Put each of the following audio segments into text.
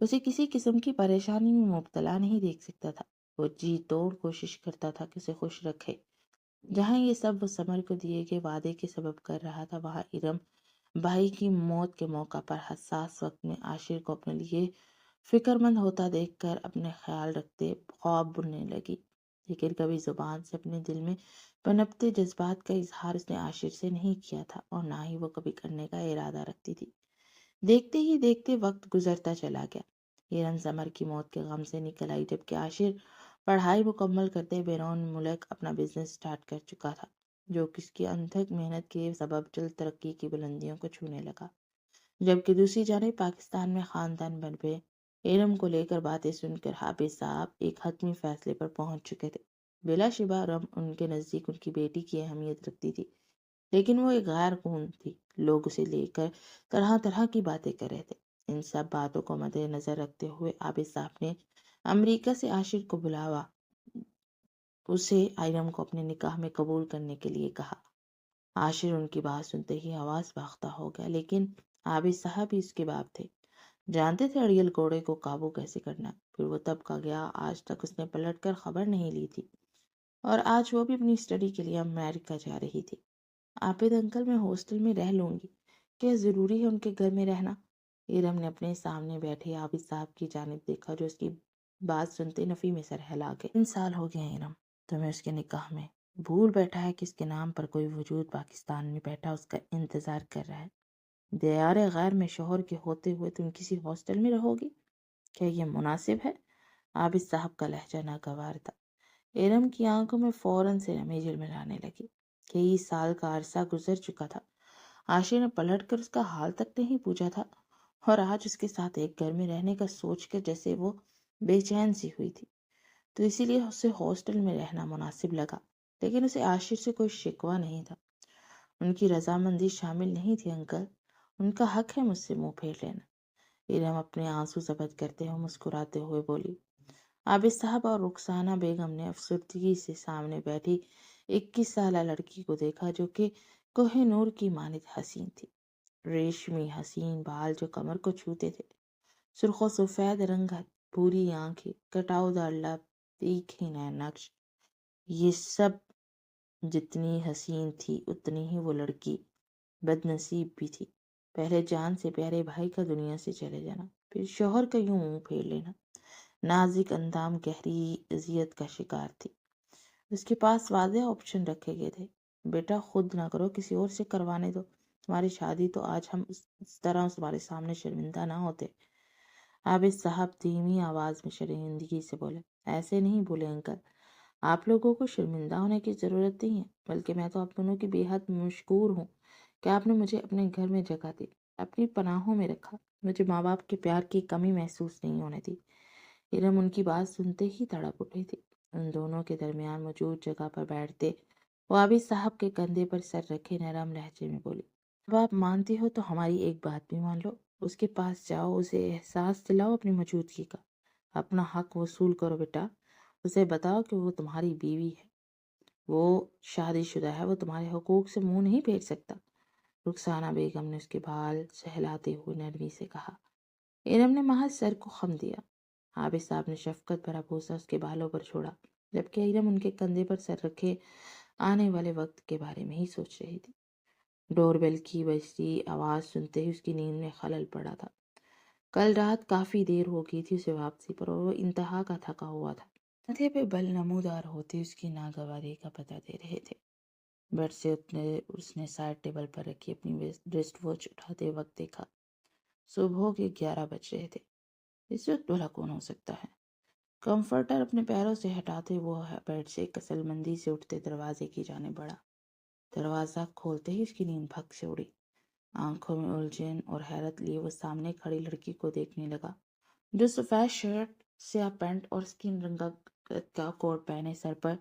اسے کسی قسم کی پریشانی میں مبتلا نہیں دیکھ سکتا تھا۔ وہ جی توڑ کوشش کرتا تھا کہ اسے خوش رکھے۔ جہاں یہ سب وہ سمر کو دیے گئے وعدے کے سبب کر رہا تھا، وہاں ارم بھائی کی موت کے موقع پر حساس وقت میں عاشر کو اپنے لیے فکر مند ہوتا دیکھ کر اپنے خیال رکھتے خواب بننے لگی۔ لیکن کبھی زبان سے اپنے دل میں پنپتے جذبات کا اظہار اس نے عاشر سے نہیں کیا تھا، اور نہ ہی وہ کبھی کرنے کا ارادہ رکھتی تھی۔ دیکھتے ہی دیکھتے وقت گزرتا چلا گیا۔ ارم سمر کی موت کے غم سے نکل آئی، جبکہ عاشر پڑھائی مکمل کرتے بیرون ملک اپنا بزنس سٹارٹ کر چکا تھا، جو کس کی انتھک محنت کے سبب جلد ترقی کی بلندیوں کو چھونے لگا۔ جبکہ دوسری جانب پاکستان میں خاندان بن پہ ارم کو لے کر باتیں سن کر حافظ صاحب ایک حتمی فیصلے پر پہنچ چکے تھے۔ بلا شبہ ارم ان کے نزدیک ان کی بیٹی کی اہمیت رکھتی تھی، لیکن وہ ایک غیر خون تھی۔ لوگ اسے لے کر طرح طرح کی باتیں کر رہے تھے۔ ان سب باتوں کو مد نظر رکھتے ہوئے عابد صاحب نے امریکہ سے عاشر کو بلاوا اسے ارم کو اپنے نکاح میں قبول کرنے کے لیے کہا۔ عاشر ان کی بات سنتے ہی حواس باختہ ہو گیا، لیکن عابد صاحب ہی اس کے باپ تھے، جانتے تھے اڑیل گھوڑے کو قابو کیسے کرنا۔ پھر وہ تب کا گیا، آج تک اس نے پلٹ کر خبر نہیں لی تھی، اور آج وہ بھی اپنی اسٹڈی کے لیے امریکہ جا رہی تھی۔ عابد انکل، میں ہاسٹل میں رہ لوں گی، کیا ضروری ہے ان کے گھر میں رہنا؟ ارم نے اپنے سامنے بیٹھے عابد صاحب کی جانب دیکھا، جو اس کی بات سنتے نفی میں سر ہلا گئے۔ 3 سال ہو گئے ہیں ارم تمہیں اس کے نکاح میں، بھول بیٹھا ہے کہ اس کے نام پر کوئی وجود پاکستان میں بیٹھا اس کا انتظار کر رہا ہے۔ دیار غیر میں شوہر کے ہوتے ہوئے تم کسی ہاسٹل میں رہو گی؟ کیا یہ مناسب ہے؟ عابد صاحب کا لہجہ ناگوار تھا۔ ارم کی آنکھوں میں فوراً سے نمی جھلملانے لگی۔ کئی سال کا عرصہ گزر چکا تھا، عاشر نے پلٹ کر اس کا حال تک نہیں پوچھا تھا، اور آج اس کے ساتھ ایک گھر میں رہنے کا سوچ کر جیسے وہ بے چین سی ہوئی تھی، تو اسی لیے اسے ہاسٹل میں رہنا مناسب لگا۔ لیکن اسے عاشر سے کوئی شکوہ نہیں تھا، ان کی رضامندی شامل نہیں تھی۔ انکل، ان کا حق ہے مجھ سے منہ پھیر لینا۔ ارم اپنے آنسو ضبط کرتے ہوئے مسکراتے ہوئے بولی۔ عابد صاحب اور رخسانہ بیگم نے افسردگی سے سامنے بیٹھی 21 سالہ لڑکی کو دیکھا، جو کہ کوہ نور کی مانند حسین تھی۔ ریشمی حسین بال جو کمر کو چھوتے تھے، سرخ و سفید رنگت، پوری آنکھیں، کٹاؤ دار لب، تیکھے نئے نقش، یہ سب جتنی حسین تھی اتنی ہی وہ لڑکی بد نصیب بھی تھی۔ پہلے جان سے پیارے بھائی کا دنیا سے چلے جانا، پھر شوہر کا یوں منہ پھیر لینا۔ نازک اندام گہری اذیت کا شکار تھی۔ اس کے پاس واضح آپشن رکھے گئے تھے، بیٹا خود نہ کرو، کسی اور سے کروانے دو، تمہاری شادی تو آج ہم اس طرح تمہارے سامنے شرمندہ نہ ہوتے۔ عابد صاحب دھیمی آواز میں شرمندگی سے بولے۔ ایسے نہیں بولے انکل، آپ لوگوں کو شرمندہ ہونے کی ضرورت نہیں ہے، بلکہ میں تو آپ دونوں کی بے حد مشکور ہوں کہ آپ نے مجھے اپنے گھر میں جگہ دی، اپنی پناہوں میں رکھا، مجھے ماں باپ کے پیار کی کمی محسوس نہیں ہونے دی۔ ارم ان کی بات سنتے ہی تڑپ اٹھی تھی۔ ان دونوں کے درمیان موجود جگہ پر بیٹھتے وہ عابد صاحب کے کندھے پر سر رکھے نرم لہجے میں بولی۔ اب آپ مانتی ہو تو ہماری ایک بات بھی مان لو، اس کے پاس جاؤ، اسے احساس دلاؤ اپنی موجودگی کا، اپنا حق وصول کرو بیٹا، اسے بتاؤ کہ وہ تمہاری بیوی ہے، وہ شادی شدہ ہے، وہ تمہارے حقوق سے منہ نہیں پھیر سکتا۔ رخسانہ بیگم نے اس کے بال سہلاتے ہوئے نرمی سے کہا۔ ارم نے محض سر کو خم دیا۔ عابد صاحب نے شفقت بھرا بوسہ اس کے بالوں پر چھوڑا، جبکہ ارم ان کے کندھے پر سر رکھے آنے والے وقت کے بارے میں ہی سوچ رہی تھی۔ ڈور بیل کی بجتی آواز سنتے ہی اس کی نیند میں خلل پڑا تھا۔ کل رات کافی دیر ہو گئی تھی اسے واپسی پر، اور وہ انتہا کا تھکا ہوا تھا۔ ماتھے پہ بل نمودار ہوتے اس کی ناگواری کا پتہ دے رہے تھے۔ بیڈ سے اس نے سائڈ ٹیبل پر رکھی اپنی ریسٹ واچ اٹھاتے وقت دیکھا، صبح کے 11 بج رہے تھے۔ اس وقت بھلا کون ہو سکتا ہے؟ کمفرٹر اپنے پیروں سے ہٹاتے وہ بیڈ سے کسل مندی سے اٹھتے دروازے کی جانب بڑھا۔ دروازہ کھولتے ہی اس کی نیند بھگ سے اڑی۔ آنکھوں میں الجھن اور حیرت لیے وہ سامنے کھڑی لڑکی کو دیکھنے لگا، جو سفید شرٹ، سیاہ پینٹ اور اسکن رنگا کا کوٹ پہنے، سر پر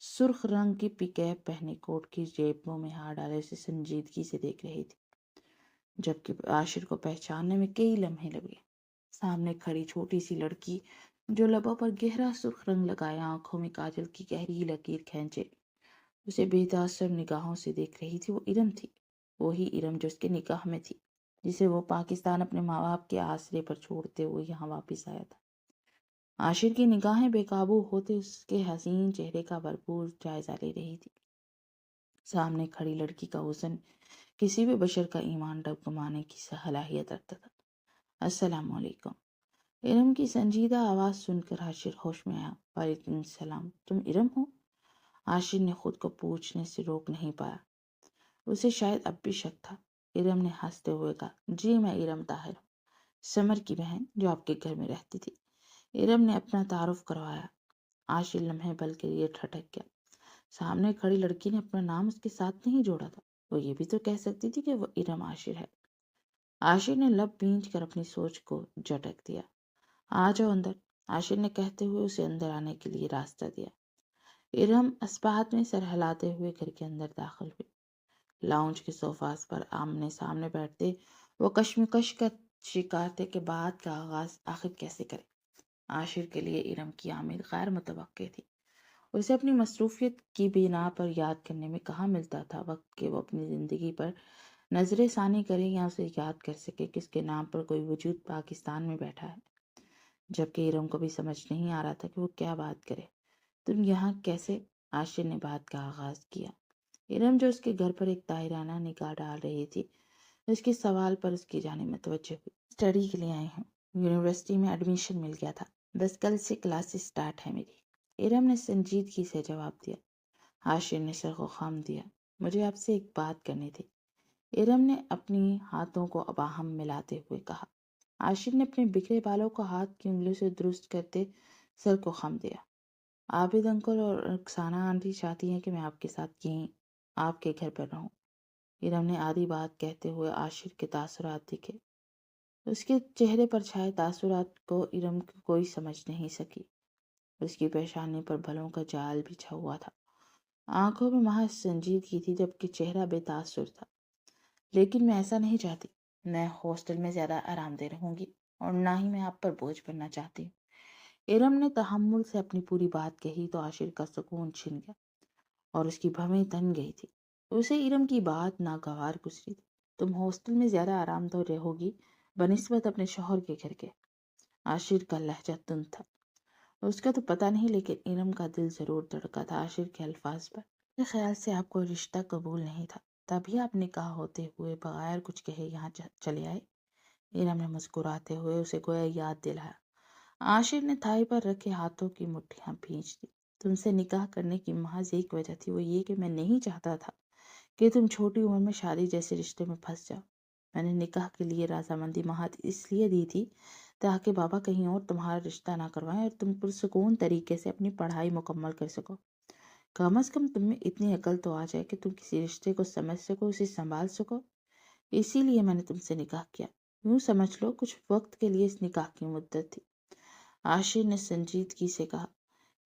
سرخ رنگ کی پی کیپ پہنے، کوٹ کی جیبوں میں ہاتھ ڈالے اسے سنجیدگی سے دیکھ رہی تھی، جبکہ عاشر کو پہچاننے میں کئی لمحے لگے۔ سامنے کھڑی چھوٹی سی لڑکی جو لبوں پر گہرا سرخ رنگ لگائے، آنکھوں میں کاجل کی گہری لکیر کھینچے اسے بے تاثر نگاہوں سے دیکھ رہی تھی، وہ ارم تھی، وہی ارم جو اس کے نکاح میں تھی۔ جسے وہ پاکستان اپنے ماں باپ کے آسرے پر چھوڑتے ہوئے یہاں واپس آیا تھا۔ عاشر کی نگاہیں بے قابو ہوتے اس کے حسین چہرے کا بھرپور جائزہ لے رہی تھی۔ سامنے کھڑی لڑکی کا حسن کسی بھی بشر کا ایمان ڈگمگانے کی صلاحیت رکھتا تھا۔ السلام علیکم۔ ارم کی سنجیدہ آواز سن کر عاشر ہوش میں آیا۔ وعلیکم السلام، تم ارم ہو؟ عاشر نے خود کو پوچھنے سے روک نہیں پایا، اسے شاید اب بھی شک تھا۔ ارم نے ہنستے ہوئے کہا، جی میں ارم طاہر ہوں، سمر کی بہن جو آپ کے گھر میں رہتی تھی۔ ارم نے اپنا تعارف کروایا۔ عاشر لمحے بل کے لیے ٹھٹک گیا۔ سامنے کھڑی لڑکی نے اپنا نام اس کے ساتھ نہیں جوڑا تھا۔ وہ یہ بھی تو کہہ سکتی تھی کہ وہ ارم عاشر ہے۔ عاشر نے لب بھینچ کر اپنی سوچ کو جھٹک دیا۔ آ جاؤ اندر، عاشر نے کہتے ہوئے اسے اندر آنے کے لیے راستہ دیا۔ ارم اسپاہت میں سر ہلاتے ہوئے گھر کے اندر داخل ہوئی۔ لاؤنج کے صوفاز پر آمنے سامنے بیٹھتے وہ کشمکش کا شکار تھے کہ بات کا آغاز آخر کیسے کرے۔ عاشر کے لیے ارم کی آمد غیر متوقع تھی۔ اسے اپنی مصروفیت کی بنا پر یاد کرنے میں کہاں ملتا تھا وقت کہ وہ اپنی زندگی پر نظر ثانی کرے یا اسے یاد کر سکے کہ اس کے نام پر کوئی وجود پاکستان میں بیٹھا ہے، جبکہ ارم کو بھی سمجھ نہیں آ رہا تھا کہ وہ کیا بات کرے۔ تم یہاں کیسے؟ عاشر نے بات کا آغاز کیا۔ ارم جو اس کے گھر پر ایک طاہرانہ نگاہ ڈال رہی تھی، اس کے سوال پر اس کی جانب متوجہ ہوئی۔ اسٹڈی کے لیے آئی ہوں، یونیورسٹی میں ایڈمیشن مل گیا تھا، بس کل سے کلاسز سٹارٹ ہے میری، ارم نے سنجیدگی سے جواب دیا۔ عاشر نے سر کو خم دیا۔ مجھے آپ سے ایک بات کرنی تھی، ارم نے اپنی ہاتھوں کو باہم ملاتے ہوئے کہا۔ عاشر نے اپنے بکھرے بالوں کو ہاتھ کی انگلیوں سے درست کرتے سر کو خم دیا۔ عابد انکل اور رکسانہ آنٹی چاہتی ہیں کہ میں آپ کے ساتھ یہیں آپ کے گھر پر رہوں۔ ارم نے آدھی بات کہتے ہوئے عاشر کے تاثرات دیکھے۔ اس کے چہرے پر چھائے تاثرات کو ارم کوئی سمجھ نہیں سکی۔ اس کی پیشانی پر بھلوں کا جال بچھا ہوا تھا، آنکھوں میں محض سنجیدگی تھی جبکہ چہرہ بے تاثر تھا۔ لیکن میں ایسا نہیں چاہتی، میں ہاسٹل میں زیادہ آرام دہ رہوں گی اور نہ ہی میں آپ پر بوجھ بننا چاہتی ہوں۔ ارم نے تحمل سے اپنی پوری بات کہی تو عاشر کا سکون چھن گیا اور اس کی بھویں تن گئی تھی۔ اسے ارم کی بات ناگوار گزری تھی۔ تم ہاسٹل میں زیادہ آرام دہ رہو گی بنسبت اپنے شوہر کے گھر کے۔ عاشر کا لہجہ تند تھا۔ اس کا تو پتہ نہیں، لیکن ارم کا دل ضرور دھڑکا تھا عاشر کے الفاظ پر۔ میرے خیال سے آپ کو رشتہ قبول نہیں تھا، تبھی آپ نکاح ہوتے ہوئے بغیر کچھ کہے یہاں چلے آئے۔ ارم نے مسکراتے ہوئے اسے گویا یاد دلایا۔ عاشر نے تھائی پر رکھے ہاتھوں کی مٹھیاں بھینچ دی۔ تم سے نکاح کرنے کی محض ایک وجہ تھی، وہ یہ کہ میں نہیں چاہتا تھا کہ تم چھوٹی عمر میں شادی جیسے رشتے میں پھنس جاؤ۔ میں نے نکاح کے لیے رضامندی محض اس لیے دی تھی تاکہ بابا کہیں اور تمہارا رشتہ نہ کروائیں اور تم پرسکون طریقے سے اپنی پڑھائی مکمل کر سکو۔ کم از کم تم میں اتنی عقل تو آ جائے کہ تم کسی رشتے کو سمجھ سکو، اسے سنبھال سکو۔ اسی لیے میں نے تم سے نکاح کیا۔ یوں سمجھ لو کچھ وقت کے لیے اس نکاح کی مدت تھی۔ عاشر نے سنجیدگی سے کہا۔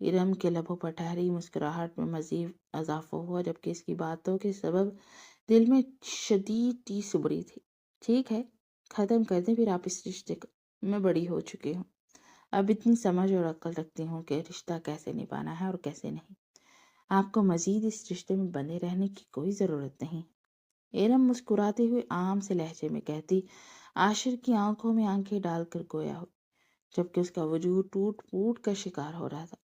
ارم کے لبوں پر ٹھہری مسکراہٹ میں مزید اضافہ ہوا جبکہ اس کی باتوں کے سبب دل میں شدید ٹیس ابھری تھی۔ ٹھیک ہے، ختم کر دیں پھر آپ اس رشتے کو، میں بڑی ہو چکی ہوں، اب اتنی سمجھ اور عقل رکھتی ہوں کہ رشتہ کیسے نبھانا ہے اور کیسے نہیں۔ آپ کو مزید اس رشتے میں بندے رہنے کی کوئی ضرورت نہیں۔ ارم مسکراتے ہوئے عام سے لہجے میں کہتی، عاشر کی آنکھوں میں آنکھیں ڈال کر گویا ہو، جبکہ اس کا وجود ٹوٹ پھوٹ کا شکار ہو رہا تھا۔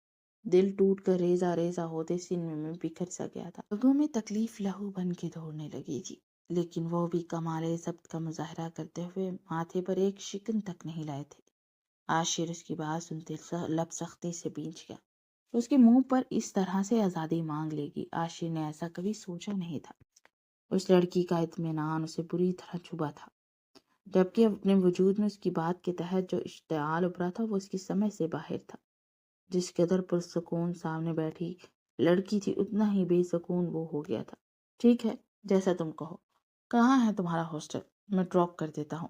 دل ٹوٹ کر ریزہ ریزہ ہوتے سینے میں بکھر سا گیا تھا۔ رگوں میں تکلیف لہو بن کے دوڑنے لگی تھی، لیکن وہ بھی کمال ضبط کا مظاہرہ کرتے ہوئے ماتھے پر ایک شکن تک نہیں لائے تھے۔ عاشر اس کی بات سنتے لب سختی سے بھینچ گیا۔ اس کے منہ پر اس طرح سے آزادی مانگ لے گی، عاشر نے ایسا کبھی سوچا نہیں تھا۔ اس لڑکی کا اطمینان اسے بری طرح چبھا تھا، جبکہ اپنے وجود میں اس کی بات کے تحت جو اشتعال ابھرا تھا وہ اس کی سمجھ سے باہر تھا۔ جس قدر پرسکون سامنے بیٹھی لڑکی تھی اتنا ہی بے سکون وہ ہو گیا تھا۔ ٹھیک ہے، جیسا تم کہو، کہاں ہے تمہارا ہاسٹل؟ میں ڈراپ کر دیتا ہوں۔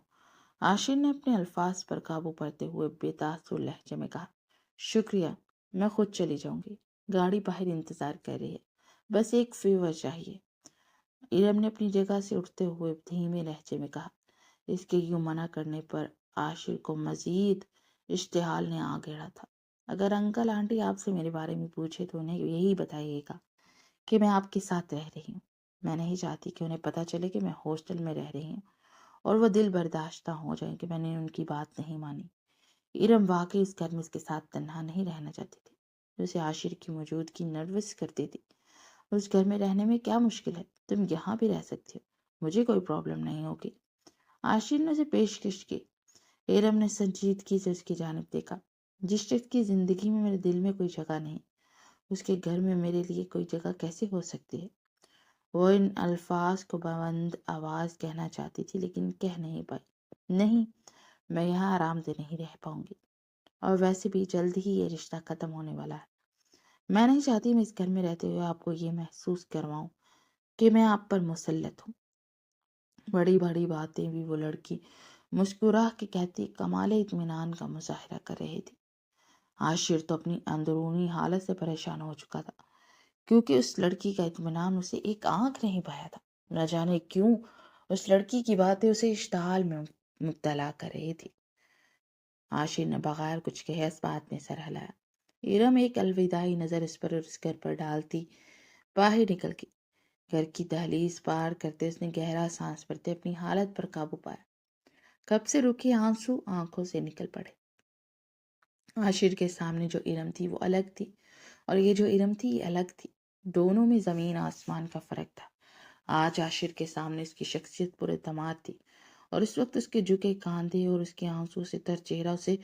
عاشر نے اپنے الفاظ پر قابو پاتے ہوئے بے تاثر لہجے میں کہا۔ شکریہ، میں خود چلی جاؤں گی، گاڑی باہر انتظار کر رہی ہے، بس ایک فیور چاہیے۔ ارم نے اپنی جگہ سے اٹھتے ہوئے دھیمے لہجے میں کہا۔ اس کے یوں منع کرنے پر عاشر کو مزید اشتعال نے آ گھیرا تھا۔ اگر انکل آنٹی آپ سے میرے بارے میں پوچھے تو انہیں یہی بتائیے گا کہ میں آپ کے ساتھ رہ رہی ہوں۔ میں نہیں چاہتی کہ انہیں پتہ چلے کہ میں ہاسٹل میں رہ رہی ہوں اور وہ دل برداشت نہ ہو جائیں کہ میں نے ان کی بات نہیں مانی۔ ارم واقعی اس گھر میں اس کے ساتھ تنہا نہیں رہنا چاہتی تھی، اسے عاشر کی موجودگی نروس کرتی تھی۔ اس گھر میں رہنے میں کیا مشکل ہے، تم یہاں بھی رہ سکتی ہو، مجھے کوئی پرابلم نہیں ہوگی، عاشر نے اسے پیشکش کی۔ ارم نے سنجیدگی سے اس کی جانب دیکھا۔ جس شخص کی زندگی میں میرے دل میں کوئی جگہ نہیں، اس کے گھر میں میرے لیے کوئی جگہ کیسے ہو سکتی ہے؟ وہ ان الفاظ کو بلند آواز کہنا چاہتی تھی لیکن کہہ نہیں پائی۔ نہیں، میں یہاں آرام دہ نہیں رہ پاؤں گی، اور ویسے بھی جلد ہی یہ رشتہ ختم ہونے والا ہے۔ میں نہیں چاہتی میں اس گھر میں رہتے ہوئے آپ کو یہ محسوس کرواؤں کہ میں آپ پر مسلط ہوں۔ بڑی بڑی باتیں بھی وہ لڑکی مسکرا کے کہتی کمال اطمینان کا مظاہرہ کر رہی تھی۔ عاشر تو اپنی اندرونی حالت سے پریشان ہو چکا تھا، کیونکہ اس لڑکی کا اطمینان اسے ایک آنکھ نہیں پایا تھا۔ نہ جانے کیوں اس لڑکی کی باتیں اسے اشتعال میں مبتلا کر رہی تھی۔ عاشر نے بغیر کچھ کہے اس بات میں سر ہلایا۔ ارم ایک الوداعی نظر اس پر اور اس گھر پر ڈالتی باہر نکل گئی۔ گھر کی دہلیز پار کرتے اس نے گہرا سانس بھرتے اپنی حالت پر قابو پایا۔ کب سے رکے آنسو آنکھوں سے نکل پڑے۔ عاشر کے سامنے جو ارم تھی وہ الگ تھی، اور یہ جو ارم تھی یہ الگ تھی۔ دونوں میں زمین آسمان کا فرق تھا۔ آج عاشر کے سامنے اس کی شخصیت پر اعتماد تھی، اور اس وقت اس کے جھکے کاندھے اور اس کے آنسو سے تر چہرہ اسے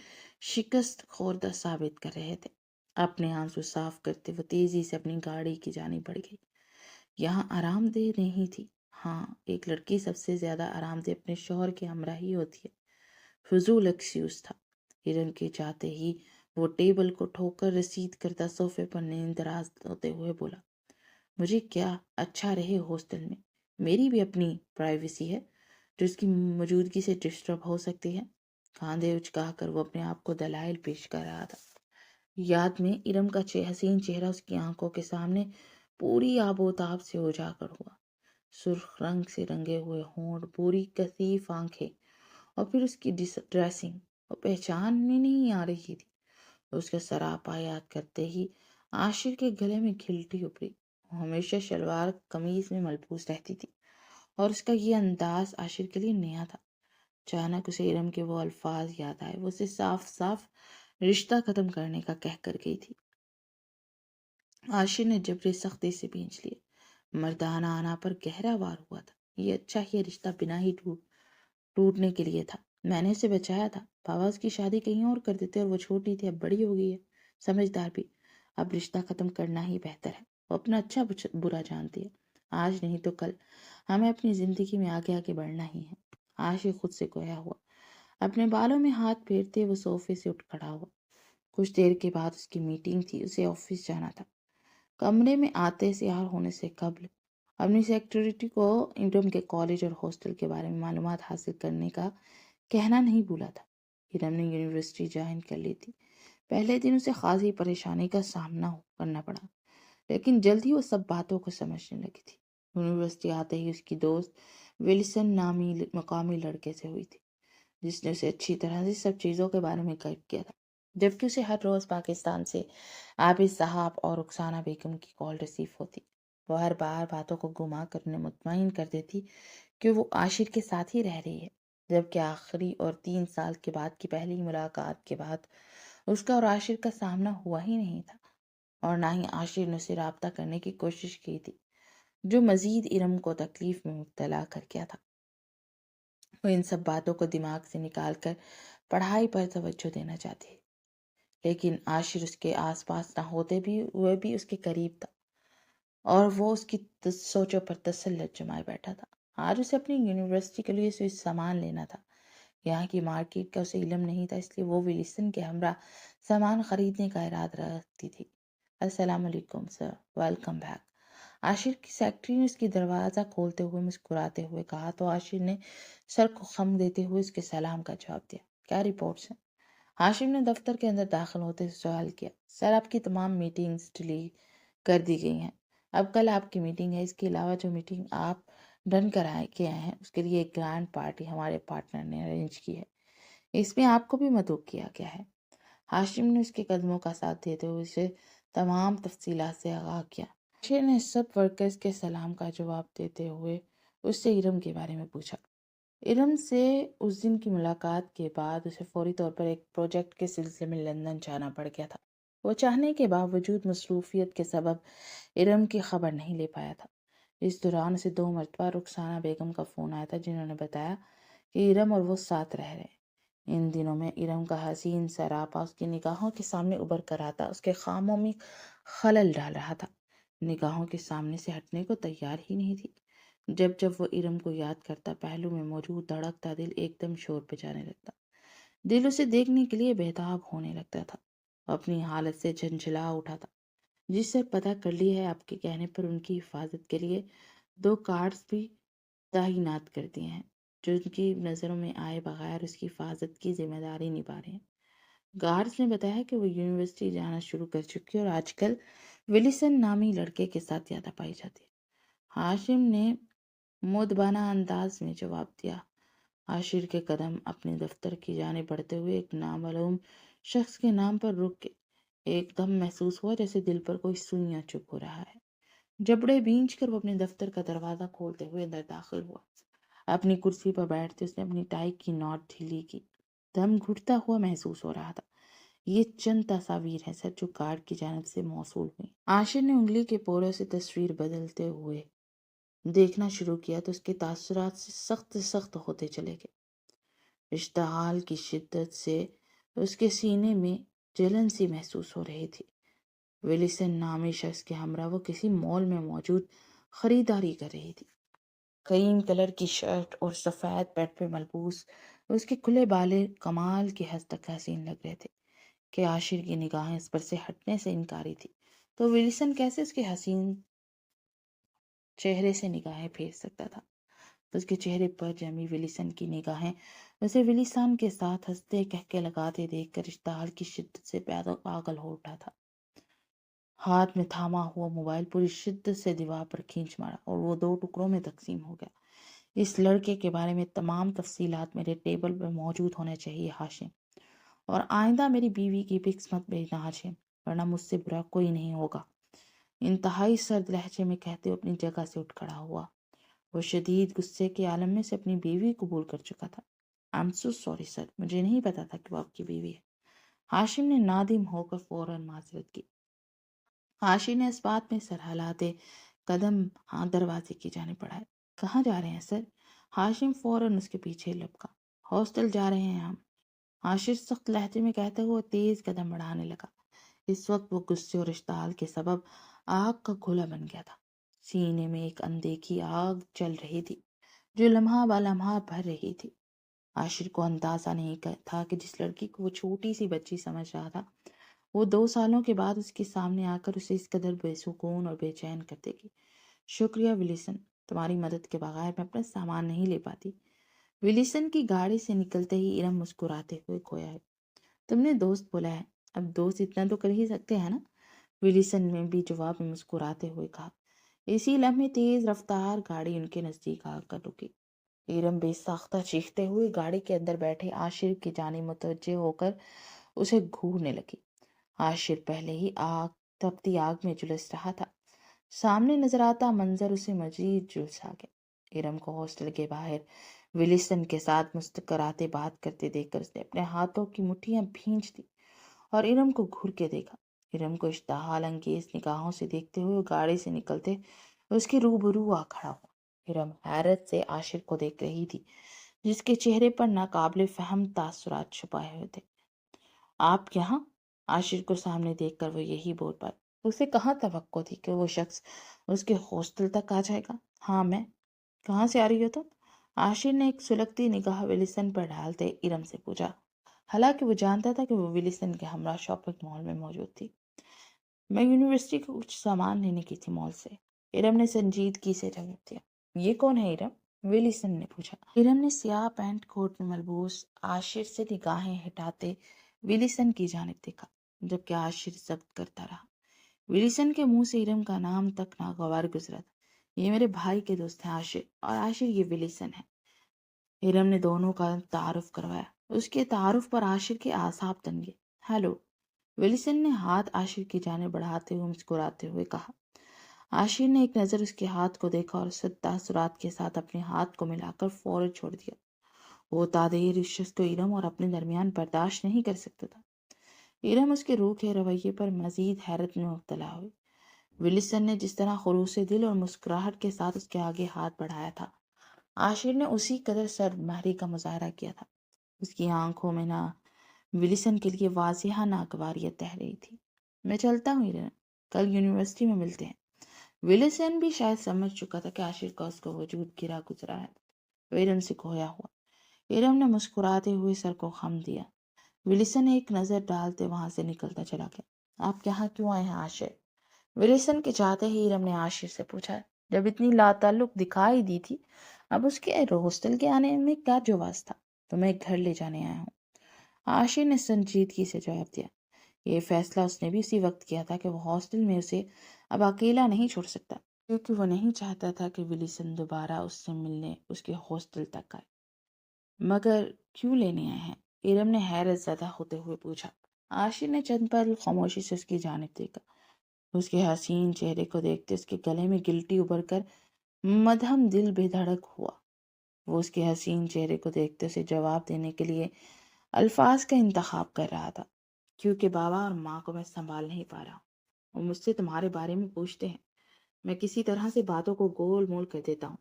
شکست خوردہ ثابت کر رہے تھے۔ اپنے آنسو صاف کرتے وہ تیزی سے اپنی گاڑی کی جانب بڑھ گئی۔ یہاں آرام دہ نہیں تھی۔ ہاں، ایک لڑکی سب سے زیادہ آرام دہ اپنے شوہر کے ہمراہ ہی ہوتی ہے۔ فضول ایکسکیوز تھا۔ ہرن کے جاتے ہی وہ ٹیبل کو ٹھوک کر رسید کردہ صوفے پر نیند دراز ہوتے ہوئے بولا، مجھے کیا اچھا رہے ہاسٹل میں، میری بھی اپنی پرائیویسی ہے جو اس کی موجودگی سے ڈسٹرب ہو سکتی ہے۔ کاندھے اچکا کر وہ اپنے آپ کو دلائل پیش کر رہا تھا۔ یاد میں ارم کا حسین چہرہ اس کی آنکھوں کے سامنے پوری آب و تاب سے اجاگر ہوا۔ سرخ رنگ سے رنگے ہوئے ہونٹ، پوری کثیف آنکھیں، اور پھر اس کی ڈریسنگ وہ پہچان میں نہیں آ رہی تھی۔ اس کا سراپا یاد کرتے ہی عاشر کے گلے میں گھلٹی ابھری۔ وہ ہمیشہ شلوار قمیض میں ملبوس رہتی تھی، اور اس کا یہ انداز عاشر کے لیے نیا تھا۔ اچانک اسے ارم کے وہ الفاظ یاد آئے، وہ اسے صاف صاف رشتہ ختم کرنے کا کہہ کر گئی تھی۔ عاشر نے جبرے سختی سے بھینچ لیے۔ مردانہ آنا پر گہرا وار ہوا تھا۔ یہ اچھا یہ رشتہ بنا ہی ٹوٹنے کے لیے تھا۔ میں نے اسے بچایا تھا۔ بابا اس کی شادی کہیں اور کر دیتے، اور وہ چھوٹی تھی، اب بڑی ہو گئی ہے، سمجھدار بھی۔ اب رشتہ ختم کرنا ہی بہتر ہے۔ وہ اپنا اچھا برا جانتی ہے۔ آج نہیں تو کل ہمیں اپنی زندگی میں آگے آگے بڑھنا ہی ہے۔ عاشق خود سے گویا ہوا۔ اپنے بالوں میں ہاتھ پھیرتے وہ صوفے سے اٹھ کھڑا ہوا۔ کچھ دیر کے بعد اس کی میٹنگ تھی، اسے آفس جانا تھا۔ کمرے میں آتے سیاح ہونے سے قبل اپنی سیکرٹری کو ارم کے کالج اور ہاسٹل کے بارے میں معلومات حاصل کرنے کا کہنا نہیں بھولا تھا۔ ارم نے یونیورسٹی جوائن کر لی تھی۔ پہلے دن اسے خاصی پریشانی کا سامنا کرنا پڑا، لیکن جلد ہی وہ سب باتوں کو سمجھنے لگی تھی۔ یونیورسٹی آتے ہی اس کی دوست ولسن نامی مقامی لڑکے سے ہوئی تھی، جس نے اسے اچھی طرح سے سب چیزوں کے بارے میں گائیڈ کیا تھا، جبکہ اسے ہر روز پاکستان سے عابد صاحب اور رخسانہ بیگم کی کال ریسیو ہوتی۔ وہ ہر بار باتوں کو گھما کر انہیں مطمئن کر دیتی کہ وہ عاشر کے ساتھ ہی رہ رہی ہے، جبکہ آخری اور 3 سال کے بعد کی پہلی ملاقات کے بعد اس کا اور عاشر کا سامنا ہوا ہی نہیں تھا، اور نہ ہی عاشر نے اسے رابطہ کرنے کی کوشش کی تھی، جو مزید ارم کو تکلیف میں مبتلا کر کیا تھا۔ وہ ان سب باتوں کو دماغ سے نکال کر پڑھائی پر توجہ دینا چاہتی، لیکن عاشر اس کے آس پاس نہ ہوتے بھی وہ بھی اس کے قریب تھا، اور وہ اس کی سوچوں پر تسلط جمائے بیٹھا تھا۔ آج اسے اپنی یونیورسٹی کے لیے سوئی سامان لینا تھا۔ یہاں کی مارکیٹ کا اسے علم نہیں تھا، اس لیے وہ ولسن کے ہمراہ سامان خریدنے کا ارادہ رکھتی تھی۔ السلام علیکم سر، ویلکم بیک۔ عاشر کی سیکرٹری نے اس کی دروازہ کھولتے ہوئے مسکراتے ہوئے کہا تو عاشر نے سر کو خم دیتے ہوئے اس کے سلام کا جواب دیا۔ کیا رپورٹس ہیں؟ ہاشم نے دفتر کے اندر داخل ہوتے سوال کیا۔ سر، آپ کی تمام میٹنگز ڈیلیٹ کر دی گئی ہیں۔ اب کل آپ کی میٹنگ ہے۔ اس کے علاوہ جو میٹنگ آپ ڈن کے آئے ہیں اس کے لیے ایک گرانڈ پارٹی ہمارے پارٹنر نے ارینج کی ہے، اس میں آپ کو بھی مدعو کیا گیا ہے۔ ہاشم نے اس کے قدموں کا ساتھ دیتے ہوئے اسے تمام تفصیلات سے آگاہ کیا۔ ہاشم نے سب ورکرز کے سلام کا جواب دیتے ہوئے اس سے ارم کے بارے میں پوچھا۔ ارم سے اس دن کی ملاقات کے بعد اسے فوری طور پر ایک پروجیکٹ کے سلسلے میں لندن جانا پڑ گیا تھا۔ وہ چاہنے کے باوجود مصروفیت کے سبب ارم کی خبر نہیں لے پایا تھا۔ اس دوران اسے 2 مرتبہ رخسانہ بیگم کا فون آیا تھا، جنہوں نے بتایا کہ ارم اور وہ ساتھ رہ رہے۔ ان دنوں میں ارم کا حسین سراپا اس کی نگاہوں کے سامنے ابھر کر آتا، اس کے خاموں میں خلل ڈال رہا تھا۔ نگاہوں کے سامنے سے ہٹنے کو تیار ہی نہیں تھی۔ جب جب وہ ارم کو یاد کرتا، پہلو میں موجود دھڑکتا دل ایک دم شور پہ جانے لگتا۔ دل اسے دیکھنے کے لیے بےتاب ہونے لگتا تھا، اپنی حالت سے جھنجھلا اٹھا تھا۔ جس سے پتہ کر لی ہے، آپ کے کہنے پر ان کی حفاظت کے لیے 2 گارڈز بھی تعینات کر دیے ہیں، جو ان کی نظروں میں آئے بغیر اس کی حفاظت کی ذمہ داری نبھا رہے ہیں۔ گارڈز نے بتایا کہ وہ یونیورسٹی جانا شروع کر چکی ہے اور آج کل ولیسن نامی لڑکے کے ساتھ زیادہ پائی جاتی ہے۔ ہاشم نے مؤدبانہ انداز میں جواب دیا۔ عاشر کے قدم اپنے دفتر کی جانب بڑھتے ہوئے ایک نامعلوم شخص کے نام پر رک کے ایک دم محسوس ہوا جیسے دل پر کوئی سوئیاں چبھ ہو رہا ہے۔ جبڑے بھینچ کر وہ اپنے دفتر کا دروازہ کھولتے ہوئے اندر داخل ہوا۔ اپنی کرسی پر بیٹھتے اس نے اپنی ٹائی کی نوٹ ڈھیلی کی۔ دم گھٹتا ہوا محسوس ہو رہا تھا۔ یہ چند تصاویر ہیں سر، جو گارڈ کی جانب سے موصول ہوئی۔ عاشر نے انگلی کے پوروں سے تصویر بدلتے ہوئے دیکھنا شروع کیا تو اس کے تاثرات سے سخت ہوتے چلے گئے۔ اشتعال کی شدت سے اس کے سینے میں جلن سی محسوس ہو رہی تھی۔ ولیسن نامی شخص کے ہمراہ وہ کسی مال میں موجود خریداری کر رہی تھی۔ کریم کلر کی شرٹ اور سفید پیٹ پہ ملبوس اس کے کھلے بالے کمال کے حد تک حسین لگ رہے تھے کہ عاشر کی نگاہیں اس پر سے ہٹنے سے انکاری تھی، تو ولیسن کیسے اس کے حسین چہرے سے نگاہیں پھیر سکتا تھا؟ اس کے چہرے پر جمی ولیسن کی نگاہیں اسے ولیسن کے ساتھ ہنستے کہکے لگاتے دیکھ کر اشتعال کی شدت سے پاگل ہو اٹھا تھا۔ ہاتھ میں تھاما ہوا موبائل پوری شدت سے دیوار پر کھینچ مارا اور وہ 2 ٹکڑوں میں تقسیم ہو گیا۔ اس لڑکے کے بارے میں تمام تفصیلات میرے ٹیبل پر موجود ہونے چاہیے ہاشم، اور آئندہ میری بیوی کی پکس مت بھیجنا ہاشم، ورنہ مجھ سے برا کوئی نہیں ہوگا۔ انتہائی سرد لہجے میں کہتے ہوئے اپنی جگہ سے اٹھ کھڑا ہوا۔ وہ شدید غصے کے عالم میں سے اپنی بیوی قبول کر چکا تھا۔ I'm so sorry سر، مجھے نہیں پتا تھا کہ وہ آپ کی بیوی ہے۔ ہاشم نے نادم ہو کر فوراً معذرت کی۔ عاشر نے اس بات میں سر ہلاتے قدم دروازے کی جانب بڑھائے۔ کہاں جا رہے ہیں سر؟ ہاشم فوراً اس کے پیچھے لپکا۔ ہاسٹل جا رہے ہیں ہم، عاشر سخت لہجے میں کہتے ہوئے تیز قدم بڑھانے لگا۔ اس وقت وہ غصے اور اشتعال کے سبب آگ کا گولا بن گیا تھا۔ سینے میں ایک اندیکھی آگ چل رہی تھی جو لمحہ با لمحہ بھر رہی تھی۔ عاشر کو اندازہ نہیں تھا کہ جس لڑکی کو وہ چھوٹی سی بچی سمجھ رہا تھا، وہ 2 سالوں کے بعد اس کے سامنے آ کر اسے اس قدر بے سکون اور بے چین کر دے گی۔ شکریہ ولیسن، تمہاری مدد کے بغیر میں اپنا سامان نہیں لے پاتی۔ ولیسن کی گاڑی سے نکلتے ہی ارم مسکراتے ہوئے کھویا ہے۔ تم نے دوست بولا ہے، اب دوست اتنا تو کر ہی سکتے ہیں نا؟ ولیسن نے بھی جواب میں مسکراتے ہوئے کہا۔ اسی لمحے تیز رفتار گاڑی ان کے نزدیک آ کر رکی۔ ارم بے ساختہ چیختے ہوئے گاڑی کے اندر بیٹھے عاشر کی جانب متوجہ ہو کر اسے گھورنے لگی۔ عاشر پہلے ہی تپتی آگ میں جلس رہا تھا۔ سامنے نظر آتا منظر اسے مزید جلسا گیا۔ ارم کو ہاسٹل کے باہر ولیسن کے ساتھ مسکراتے بات کرتے دیکھ کر اس نے اپنے ہاتھوں کی مٹھیاں بھینچ دی اور ارم کو گھور کے دیکھا۔ ارم کو اشتعال انگیز نگاہوں سے دیکھتے ہوئے گاڑی سے نکلتے اس کے روبرو آ کھڑا ہوا۔ ارم حیرت سے عاشر کو دیکھ رہی تھی، جس کے چہرے پر ناقابل فہم تاثرات چھپائے ہوئے تھے۔ آپ یہاں؟ عاشر کو سامنے دیکھ کر وہ یہی بول پائی۔ اسے کہاں توقع تھی کہ وہ شخص اس کے ہاسٹل تک آ جائے گا۔ ہاں میں۔ کہاں سے آ رہی ہو تم؟ عاشر نے ایک سلگتی نگاہ ولیسن پر ڈالتے ارم سے پوچھا، حالانکہ وہ جانتا تھا کہ وہ ولیسن کے ہمراہ شاپنگ مال میں موجود تھی۔ میں یونیورسٹی کو کچھ سامان لینے کی تھی مال سے، ارم نے سنجیدگی سے جواب دیا۔ یہ کون ہے ارم؟ ولیسن نے پوچھا۔ ارم نے سیاہ پینٹ کوٹ میں ملبوس عاشر سے نگاہیں ہٹاتے ولیسن کی جانب دیکھا، جبکہ عاشر ضبط کرتا رہا۔ ولیسن کے منہ سے ارم کا نام تک ناگوار گزرا تھا۔ یہ میرے بھائی کے دوست ہیں عاشر، اور عاشر یہ ولیسن ہے۔ ارم نے دونوں کا تعارف کروایا۔ اس کے تعارف پر عاشر کے اعصاب تن گئے۔ ہیلو، ولیسن نے ہاتھ عاشر کی جانب بڑھاتے ہوئے مسکراتے ہوئے کہا۔ عاشر نے ایک نظر اس کے ہاتھ کو دیکھا اور تاثرات کے ساتھ اپنے ہاتھ کو ملا کر فوراً چھوڑ دیا۔ وہ تادیر اس شخص کو ارم اور اپنے درمیان برداشت نہیں کر سکتا تھا۔ ارم اس کے روکھے رویے پر مزید حیرت میں مبتلا ہوئی۔ ولسن نے جس طرح خلوص دل اور مسکراہٹ کے ساتھ اس کے آگے ہاتھ بڑھایا تھا، عاشر نے اسی قدر سرد مہری کا مظاہرہ کیا تھا۔ اس کی آنکھوں میں نہ ولسن کے لیے واضح ناگواریت تہ رہی تھی۔ میں چلتا ہوں ارم، کل یونیورسٹی میں ملتے ہیں۔ ولسن بھی شاید سمجھ چکا تھا کہ عاشر کا اس کا وجود گرا گزرا ہے، وہ ارم سے کھویا ہوا۔ ارم نے مسکراتے ہوئے سر کو خم دیا۔ ولسن ایک نظر ڈالتے وہاں سے نکلتا چلا گیا۔ آپ یہاں کیوں آئے ہیں عاشر؟ ولسن کے چاہتے ہی ارم نے عاشر سے پوچھا۔ جب اتنی لاتعلق دکھائی دی تھی، اب اس کے ہاسٹل کے آنے میں کیا جواز تھا؟ تو میں ایک گھر لے جانے آیا ہوں، عاشر نے سنجیدگی سے جواب دیا۔ یہ فیصلہ اس نے بھی اسی وقت کیا تھا کہ وہ ہاسٹل میں اسے اب اکیلا نہیں چھوڑ سکتا، کیونکہ وہ نہیں چاہتا تھا کہ ولسن دوبارہ اس سے ملنے اس کے ہاسٹل تک آئے۔ مگر کیوں لینے آئے ہیں؟ ارم نے حیرت زدہ ہوتے ہوئے پوچھا۔ عاشر نے چند پل خاموشی سے اس کی جانب دیکھا۔ اس کے حسین چہرے کو دیکھتے اس کے گلے میں گلٹی ابھر کر مدھم دل بے دھڑک ہوا۔ وہ اس کے حسین چہرے کو دیکھتے اسے جواب دینے کے لیے الفاظ کا انتخاب کر رہا تھا۔ کیونکہ بابا اور ماں کو میں سنبھال نہیں پا رہا ہوں۔ وہ مجھ سے تمہارے بارے میں پوچھتے ہیں، میں کسی طرح سے باتوں کو گول مول کر دیتا ہوں،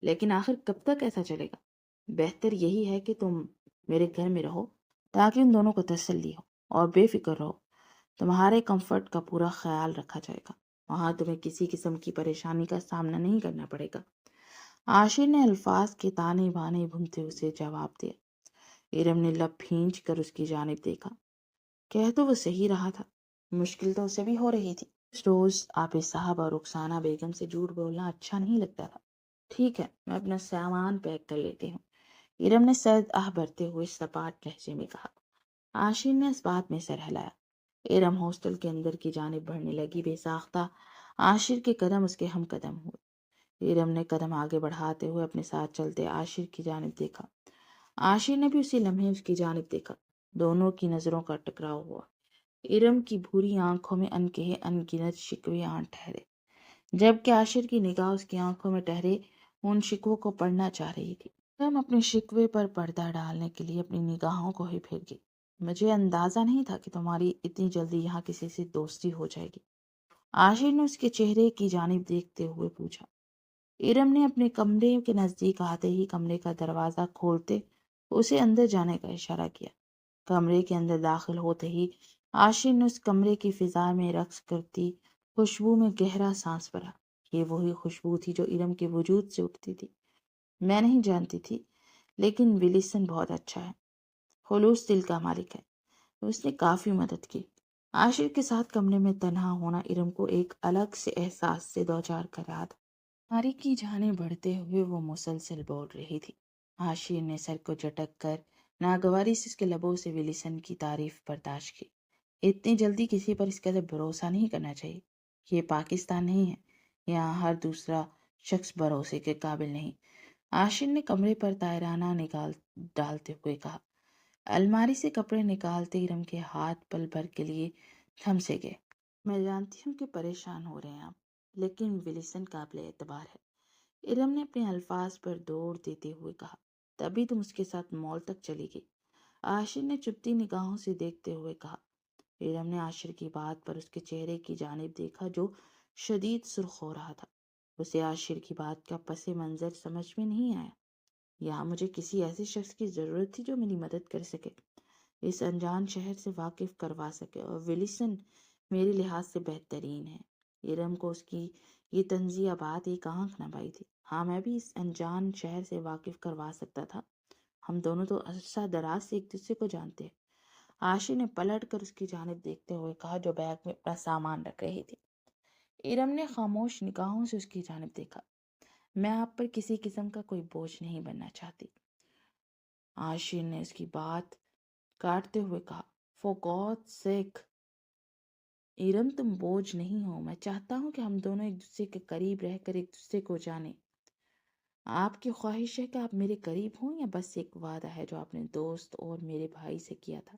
لیکن آخر کب تک ایسا چلے گا؟ بہتر یہی ہے کہ تم میرے گھر میں رہو تاکہ ان دونوں کو تسلی ہو اور بے فکر رہو۔ تمہارے کمفرٹ کا پورا خیال رکھا جائے گا، وہاں تمہیں کسی قسم کی پریشانی کا سامنا نہیں کرنا پڑے گا۔ عاشر نے الفاظ کے تانے بانے بھونتے اسے جواب دیا۔ ارم نے لب بھینچ کر اس کی جانب دیکھا۔ کہہ تو وہ صحیح رہا تھا، مشکل تو اسے بھی ہو رہی تھی۔ روز آپ صاحب اور رخسانہ بیگم سے جھوٹ بولنا اچھا نہیں لگتا تھا۔ ٹھیک ہے، میں اپنا سامان پیک کر لیتی ہوں، ارم نے سرد آہ بھرتے ہوئے سپاٹ لہجے میں کہا۔ عاشر نے اس بات میں سر ہلایا۔ ارم ہاسٹل کے اندر کی جانب بڑھنے لگی، بے ساختہ عاشر کے قدم اس کے ہم قدم ہوئے۔ ارم نے قدم آگے بڑھاتے ہوئے اپنے ساتھ چلتے عاشر کی جانب دیکھا۔ عاشر نے بھی اسی لمحے اس کی جانب دیکھا۔ دونوں کی نظروں کا ٹکراؤ ہوا۔ ارم کی بھوری آنکھوں میں انکہے انگنت شکوے آن ٹھہرے، جبکہ عاشر کی نگاہ اس کی آنکھوں میں ٹھہرے ان شکووں کو پڑھنا چاہ رہی تھی۔ ارم اپنے شکوے پر پردہ ڈالنے کے لیے اپنی نگاہوں کو ہی پھیر گئی۔ مجھے اندازہ نہیں تھا کہ تمہاری اتنی جلدی یہاں کسی سے دوستی ہو جائے گی، عاشر نے اس کے چہرے کی جانب دیکھتے ہوئے پوچھا۔ ارم نے اپنے کمرے کے نزدیک آتے ہی کمرے کا دروازہ کھولتے اسے اندر جانے کا اشارہ کیا۔ کمرے کے اندر داخل ہوتے ہی عاشر نے اس کمرے کی فضا میں رقص کرتی خوشبو میں گہرا سانس بھرا۔ یہ وہی خوشبو تھی جو ارم کے وجود سے اٹھتی تھی۔ میں نہیں جانتی تھی، لیکن ولسن بہت اچھا ہے، خلوص دل کا مالک ہے، اس نے کافی مدد کی۔ عاشر کے ساتھ کمرے میں تنہا ہونا ارم کو ایک الگ سے احساس سے دوچار کر رہا تھا۔ ہماری کی جانب بڑھتے ہوئے وہ مسلسل بول رہی تھی۔ عاشر نے سر کو جھٹک کر ناگواری سے اس کے لبوں سے ولسن کی تعریف برداشت کی۔ اتنی جلدی کسی پر اس قدر بھروسہ نہیں کرنا چاہیے، یہ پاکستان نہیں ہے، یہاں ہر دوسرا شخص بھروسے کے قابل نہیں۔ عاشر نے کمرے پر طائرانہ نگاہ ڈالتے ہوئے کہا۔ الماری سے کپڑے نکالتے ارم کے ہاتھ پل بھر کے لیے تھم سے گئے۔ میں جانتی ہوں کہ پریشان ہو رہے ہیں آپ، لیکن ولسن قابل اعتبار ہے، ارم نے اپنے الفاظ پر زور دیتے ہوئے کہا۔ تبھی تم اس کے ساتھ مال تک چلی گئی، عاشر نے چپتی نگاہوں سے دیکھتے ہوئے کہا۔ ارم نے عاشر کی بات پر اس کے چہرے کی جانب دیکھا جو شدید سرخ ہو رہا تھا۔ اسے عاشر کی بات کا پس منظر سمجھ میں نہیں آیا۔ یہاں مجھے کسی ایسے شخص کی ضرورت تھی جو میری مدد کر سکے، اس انجان شہر سے واقف کروا سکے، اور ولسن میرے لحاظ سے بہترین ہے۔ ارم کو اس کی یہ طنزیہ بات ایک آنکھ نہ بھائی تھی۔ ہاں، میں بھی اس انجان شہر سے واقف کروا سکتا تھا، ہم دونوں تو عرصہ دراز سے ایک دوسرے کو جانتے ہیں۔ عاشر نے پلٹ کر اس کی جانب دیکھتے ہوئے کہا جو بیگ میں اپنا سامان رکھ رہی تھی۔ ارم نے خاموش نگاہوں سے اس کی جانب دیکھا۔ میں آپ پر کسی قسم کا کوئی بوجھ نہیں بننا چاہتی، عاشر نے اس کی بات کاٹتے ہوئے کہا۔ فور گاڈ سیک ارم، تم بوجھ نہیں ہو، میں چاہتا ہوں کہ ہم دونوں ایک دوسرے کے قریب رہ کر ایک دوسرے کو جانیں۔ آپ کی خواہش ہے کہ آپ میرے قریب ہوں، یا بس ایک وعدہ ہے جو آپ نے دوست اور میرے بھائی سے کیا تھا؟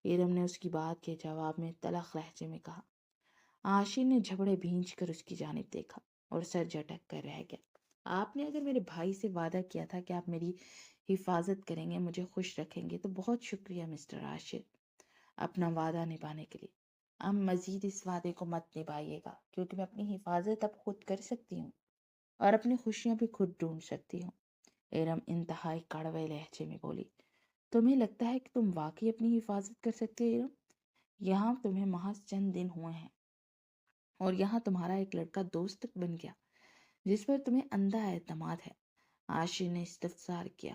ارم نے اس کی بات کے جواب میں تلخ لہجے میں کہا۔ عاشر نے جھبڑے بھینچ کر اس کی جانب دیکھا اور سر جھٹک کر رہ گیا۔ آپ نے اگر میرے بھائی سے وعدہ کیا تھا کہ آپ میری حفاظت کریں گے، مجھے خوش رکھیں گے تو بہت شکریہ مسٹر عاشر، اپنا وعدہ نبھانے کے لیے۔ اب مزید اس وعدے کو مت نبھائیے گا، کیونکہ میں اپنی حفاظت اب خود کر سکتی ہوں اور اپنی خوشیاں بھی خود ڈھونڈ سکتی ہوں۔ ارم انتہائی کڑوے لہجے میں بولی، تمہیں لگتا ہے کہ تم واقعی اپنی حفاظت کر سکتے ہو ارم؟ یہاں تمہیں محض چند دن ہوئے ہیں اور یہاں تمہارا ایک لڑکا دوست بن گیا جس پر تمہیں اندھا اعتماد ہے۔ عاشر نے استفسار کیا۔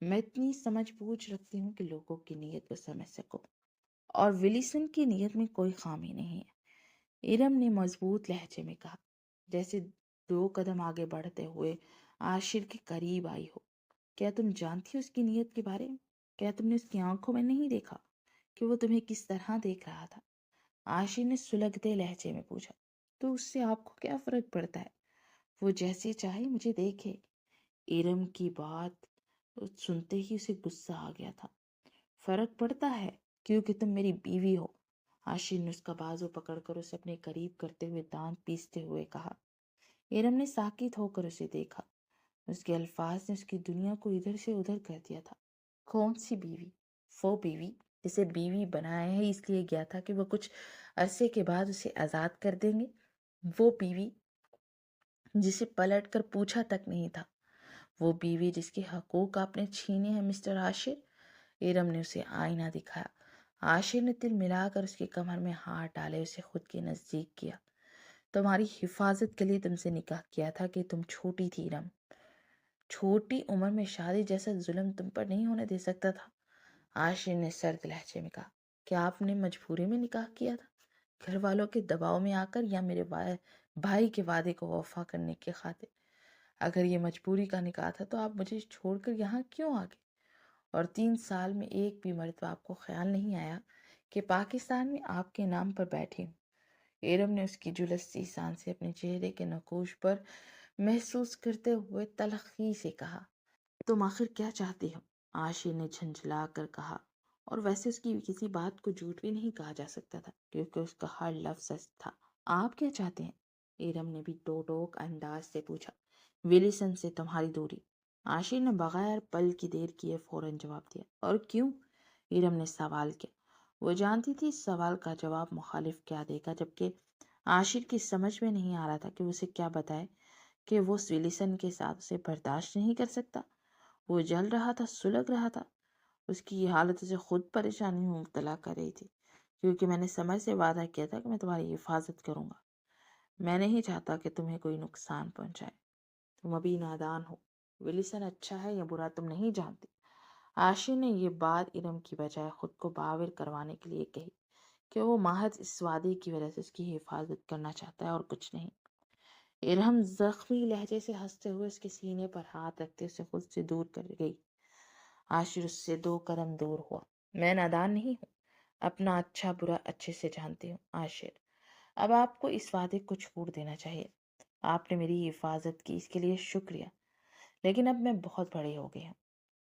میں اتنی سمجھ بوجھ رکھتی ہوں کہ لوگوں کی نیت کو سمجھ سکوں، اور ولیسن کی نیت میں کوئی خامی نہیں ہے، ارم نے مضبوط لہجے میں کہا، جیسے 2 قدم آگے بڑھتے ہوئے عاشر کے قریب آئی ہو۔ کیا تم جانتی ہو اس کی نیت کے بارے میں؟ کیا تم نے اس کی آنکھوں میں نہیں دیکھا کہ وہ تمہیں کس طرح دیکھ رہا تھا؟ عاشر نے سلگتے لہجے میں پوچھا۔ تو اس سے آپ کو کیا فرق پڑتا ہے؟ وہ جیسے چاہے مجھے دیکھے۔ ارم کی بات سنتے ہی اسے غصہ آ گیا تھا۔ فرق پڑتا ہے کیونکہ تم میری بیوی ہو۔ عاشر نے اس کا بازو پکڑ کر اسے اپنے قریب کرتے ہوئے دانت پیستے ہوئے کہا۔ ارم نے ساکت ہو کر اسے دیکھا۔ اس کے الفاظ نے اس کی دنیا کو ادھر سے ادھر کر دیا تھا۔ کون سی بیوی؟ وہ بیوی جسے بیوی بنایا ہے اس لیے گیا تھا کہ وہ کچھ عرصے کے بعد اسے آزاد کر دیں گے؟ وہ بیوی جسے پلٹ کر پوچھا تک نہیں تھا؟ وہ بیوی جس کے حقوق آپ نے چھینے ہیں مسٹر عاشر؟ ارم نے اسے آئینہ دکھایا۔ عاشر نے تل ملا کر اس کی کمر میں ہاتھ ڈالے اسے خود کے نزدیک کیا۔ تمہاری حفاظت کے لیے تم سے نکاح کیا تھا کہ تم چھوٹی تھی ارم۔ چھوٹی عمر میں شادی جیسا ظلم تم پر نہیں ہونے دے سکتا تھا۔ عاشر نے سرد لہجے میں کہا، کیا آپ نے مجبوری میں نکاح کیا تھا؟ گھر والوں کے دباؤ میں آ کر یا میرے بھائی کے وعدے کو وفا کرنے کی خاطر؟ اگر یہ مجبوری کا نکاح تھا تو آپ مجھے چھوڑ کر یہاں کیوں آ گئے؟ اور 3 سال میں ایک بھی مرتبہ آپ کو خیال نہیں آیا کہ پاکستان میں آپ کے نام پر بیٹھی ہوں؟ ارم نے اس کی جلستی سانسیں اپنے چہرے کے نقوش پر محسوس کرتے ہوئے تلخی سے کہا، تم آخر کیا چاہتی ہو؟ عاشر نے جھنجھلا کر کہا، اور ویسے اس کی کسی بات کو جھوٹ بھی نہیں کہا جا سکتا تھا کیونکہ اس کا ہر لفظ سچ تھا۔ آپ کیا چاہتے ہیں؟ ارم نے بھی ٹوک انداز سے پوچھا۔ ولیسن سے تمہاری دوری۔ عاشر نے بغیر پل کی دیر کیے فوراً جواب دیا۔ اور کیوں؟ ارم نے سوال کیا۔ وہ جانتی تھی اس سوال کا جواب مخالف کیا دے گا، جبکہ عاشر کی سمجھ میں نہیں آ رہا تھا کہ اسے کیا بتائے کہ وہ ولیسن کے ساتھ اسے برداشت نہیں کر سکتا۔ وہ جل رہا تھا، سلگ رہا تھا۔ اس کی یہ حالت اسے خود پریشانی میں مبتلا کر رہی تھی، کیونکہ میں نے سمجھ سے وعدہ کیا تھا کہ میں تمہاری حفاظت کروں گا۔ میں نہیں چاہتا کہ تمہیں کوئی نقصان پہنچائے۔ تم ابھی نادان ہو۔ ولیسن اچھا ہے یا برا تم نہیں جانتی۔ عاشر نے یہ بات ارم کی بجائے خود کو باور کروانے کے لیے کہی کہ وہ محض اس وعدے کی وجہ سے اس کی حفاظت کرنا چاہتا ہے اور کچھ نہیں۔ ارم زخمی لہجے سے ہنستے ہوئے اس کے سینے پر ہاتھ رکھتے اسے خود سے دور کر گئی۔ عاشر اس سے 2 قدم دور ہوا۔ میں نادان نہیں ہوں، اپنا اچھا برا اچھے سے جانتی ہوں عاشر۔ اب آپ کو اس وعدے کو چھوڑ دینا چاہیے۔ آپ نے میری حفاظت کی، اس کے لیے شکریہ، لیکن اب میں بہت بڑی ہو گئی ہوں،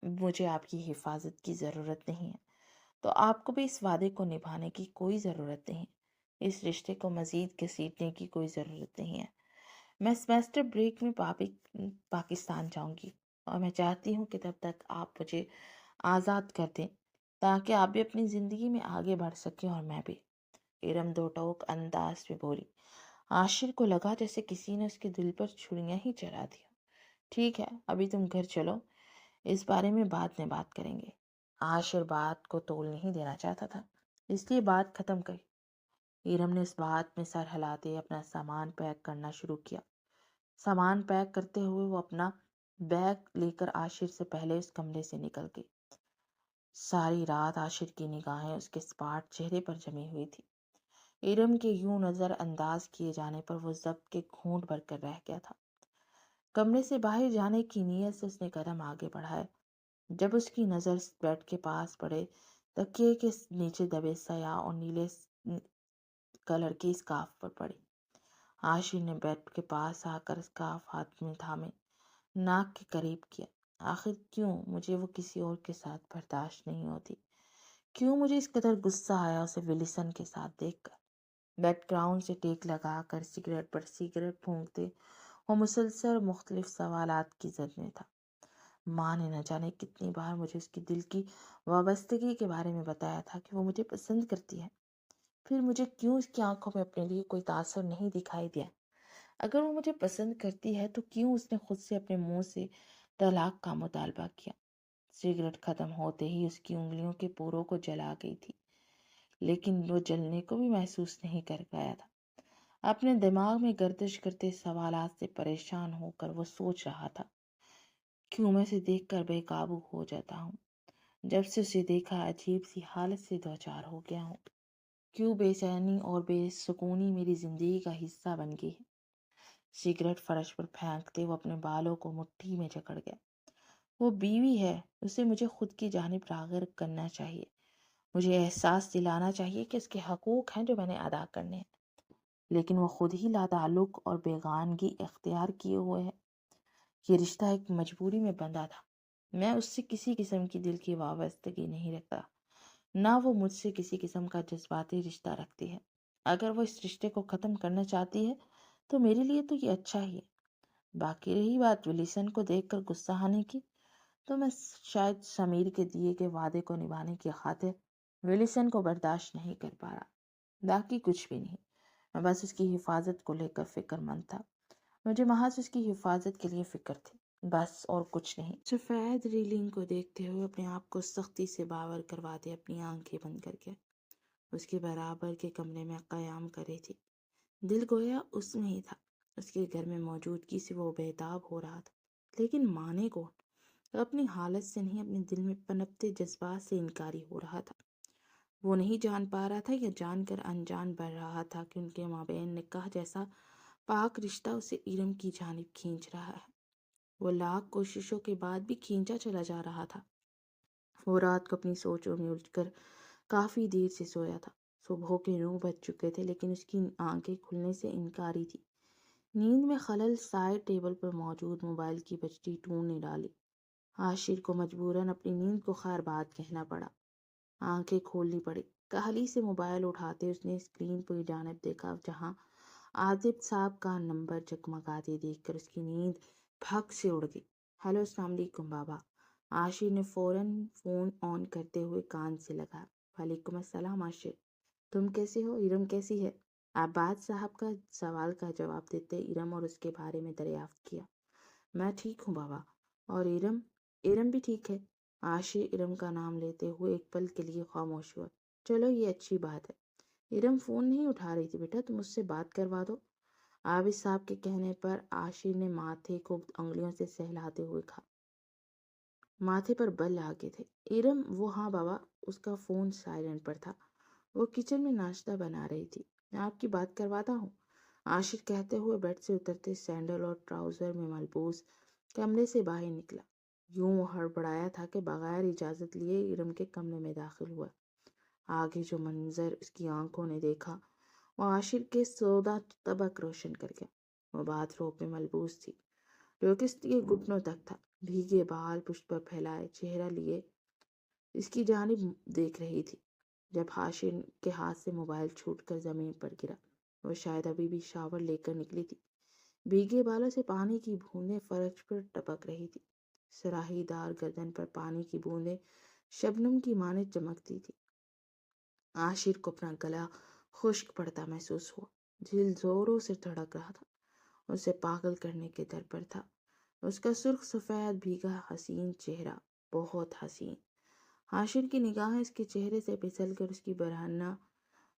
مجھے آپ کی حفاظت کی ضرورت نہیں ہے، تو آپ کو بھی اس وعدے کو نبھانے کی کوئی ضرورت نہیں، اس رشتے کو مزید گھسیٹنے کی کوئی ضرورت نہیں ہے۔ میں سیمسٹر بریک میں پاکستان جاؤں گی، اور میں چاہتی ہوں کہ تب تک آپ مجھے آزاد کر دیں تاکہ آپ بھی اپنی زندگی میں آگے بڑھ سکیں اور میں بھی۔ ارم 2 ٹوک انداز میں بولی۔ عاشر کو لگا جیسے کسی نے اس کے دل پر چھریاں ہی چلا دیا۔ ٹھیک ہے، ابھی تم گھر چلو، اس بارے میں بعد میں بات کریں گے۔ عاشر بات کو تول نہیں دینا چاہتا تھا، اس لیے بات ختم کری۔ ارم نے اس بات میں سر ہلاتے اپنا سامان پیک کرنا شروع کیا۔ سامان پیک کرتے ہوئے وہ اپنا بیگ لے کر عاشر سے پہلے اس کمرے سے نکل گئی۔ ساری رات عاشر کی نگاہیں اس کے سپاٹ چہرے پر جمی ہوئی تھی۔ ارم کے یوں نظر انداز کیے جانے پر وہ ضبط کے گھونٹ بھر کر رہ گیا تھا۔ کمرے سے باہر جانے کی نیت سے اس نے قدم آگے بڑھائے، جب اس کی نظر بیڈ کے پاس پڑے تکیے کے نیچے دبے سیاہ اور نیلے کلر کی اسکارف پر پڑی۔ عاشر نے بیڈ کے پاس آ کر اسکارف ہاتھ میں تھامے ناک کے قریب کیا۔ آخر کیوں مجھے وہ کسی اور کے ساتھ برداشت نہیں ہوتی؟ کیوں مجھے اس قدر غصہ آیا اسے ولیسن کے ساتھ دیکھ کر؟ بیک گراؤنڈ سے ٹیک لگا کر سگریٹ پر سگریٹ پھونکتے وہ مسلسل مختلف سوالات کی زد میں تھا۔ ماں نے نہ جانے کتنی بار مجھے اس کی دل کی وابستگی کے بارے میں بتایا تھا کہ وہ مجھے پسند کرتی ہے، پھر مجھے کیوں اس کی آنکھوں میں اپنے لیے کوئی تاثر نہیں دکھائی دیا؟ اگر وہ مجھے پسند کرتی ہے تو کیوں اس نے خود سے اپنے منہ سے طلاق کا مطالبہ کیا؟ سگریٹ ختم ہوتے ہی اس کی انگلیوں کے پوروں کو جلا گئی تھی، لیکن وہ جلنے کو بھی محسوس نہیں کر پایا تھا۔ اپنے دماغ میں گردش کرتے سوالات سے پریشان ہو کر وہ سوچ رہا تھا، کیوں میں اسے دیکھ کر بے قابو ہو جاتا ہوں؟ جب سے اسے دیکھا عجیب سی حالت سے دوچار ہو گیا ہوں۔ کیوں بے چینی اور بے سکونی میری زندگی کا حصہ بن گئی ہے؟ سگریٹ فرش پر پھینکتے وہ اپنے بالوں کو مٹھی میں جکڑ گیا۔ وہ بیوی ہے، اسے مجھے خود کی جانب راغب کرنا چاہیے۔ مجھے احساس دلانا چاہیے کہ اس کے حقوق ہیں جو میں نے ادا کرنے ہیں، لیکن وہ خود ہی لاتعلق اور بیگانگی اختیار کیے ہوئے ہے۔ یہ رشتہ ایک مجبوری میں بندھا تھا۔ میں اس سے کسی قسم کی دل کی وابستگی نہیں رکھتا، نہ وہ مجھ سے کسی قسم کا جذباتی رشتہ رکھتی ہے۔ اگر وہ اس رشتے کو ختم کرنا چاہتی ہے تو میرے لیے تو یہ اچھا ہی ہے۔ باقی رہی بات ولیسن کو دیکھ کر غصہ آنے کی، تو میں شاید سمیر کے دیے کے وعدے کو نبھانے کی خاطر ولیسن کو برداشت نہیں کر پا رہا۔ باقی کچھ بھی نہیں، میں بس اس کی حفاظت کو لے کر فکر مند تھا۔ مجھے محض اس کی حفاظت کے لیے فکر تھی، بس اور کچھ نہیں۔ سفید ریلنگ کو دیکھتے ہوئے اپنے آپ کو سختی سے باور کرواتے اپنی آنکھیں بند کر کے اس کے برابر کے کمرے میں قیام کرے تھی۔ دل گویا اس میں ہی تھا، اس کے گھر میں موجودگی سے وہ بےتاب ہو رہا تھا، لیکن مانے کون؟ اپنی حالت سے نہیں، اپنے دل میں پنپتے جذبات سے انکاری ہو رہا تھا۔ وہ نہیں جان پا رہا تھا یا جان کر انجان بڑھ رہا تھا کہ ان کے مابین نکاح جیسا پاک رشتہ اسے ارم کی جانب کھینچ رہا ہے۔ وہ لاکھ کوششوں کے بعد بھی کھینچا چلا جا رہا تھا۔ وہ رات کو اپنی سوچوں میں الجھ کر کافی دیر سے سویا تھا۔ صبح کے 9 بج چکے تھے، لیکن اس کی آنکھیں کھلنے سے انکاری تھی۔ نیند میں خلل سائڈ ٹیبل پر موجود موبائل کی بجتی ٹون نے ڈالی۔ عاشر کو مجبوراً اپنی نیند کو خیر بات کہنا پڑا۔ آنکھیں کھولنی پڑی۔ کاہلی سے موبائل اٹھاتے اس نے اسکرین پر جانب دیکھا، جہاں عاطف صاحب کا نمبر جگمگاتے دیکھ کر اس کی نیند پھک سے اڑ گئی۔ ہیلو، السلام علیکم بابا۔ عاشر نے فوراً فون آن کرتے ہوئے کان سے لگا۔ وعلیکم السلام عاشر، تم کیسے ہو؟ ارم کیسی ہے؟ عباد صاحب کا سوال کا جواب دیتے ارم اور اس کے بارے میں دریافت کیا۔ میں ٹھیک ہوں بابا، اور ارم؟ ارم بھی ٹھیک ہے۔ عاشر ارم کا نام لیتے ہوئے ایک پل کے لیے خاموش ہوا۔ چلو یہ اچھی بات ہے۔ ارم فون نہیں اٹھا رہی تھی، بیٹا تم اس سے بات کروا دو۔ عابد صاحب کے کہنے پر عاشر نے ماتھے کو انگلیوں سے سہلاتے ہوئے کہا۔ ماتھے پر بل آ گئے تھے۔ ارم؟ وہ ہاں بابا، اس کا فون سائلنٹ پر تھا، وہ کچن میں ناشتہ بنا رہی تھی۔ میں آپ کی بات کرواتا ہوں، عاشر کہتے ہوئے بیڈ سے اترتے سینڈل اور ٹراؤزر میں ملبوس کمرے سے باہر نکلا۔ یوں وہ ہڑبڑایا تھا کہ بغیر اجازت لیے ارم کے کمرے میں داخل ہوا۔ آگے جو منظر اس کی آنکھوں نے دیکھا وہ عاشر کے سودا طبق روشن کر گیا۔ وہ باتھ روب میں ملبوس تھی، جو کہ اس کے گھٹنوں تک تھا، بھیگے بال پشت پر پھیلائے، چہرہ لیے اس کی جانب دیکھ رہی تھی۔ جب عاشر کے ہاتھ سے موبائل چھوٹ کر زمین پر گرا، وہ شاید ابھی بھی شاور لے کر نکلی تھی۔ بھیگے بالوں سے پانی کی بوندیں فرش پر ٹپک رہی تھی۔ سراہی دار گردن پر پانی کی بوندیں شبنم کی مانند چمکتی تھی۔ عاشر کو اپنا گلا خشک پڑتا محسوس ہوا، دل زوروں سے دھڑک رہا تھا، اسے پاگل کرنے کے در پر تھا۔ اس کا سرخ سفید بھیگا حسین چہرہ، بہت حسین۔ عاشر کی نگاہیں اس کے چہرے سے پھسل کر اس کی برہنہ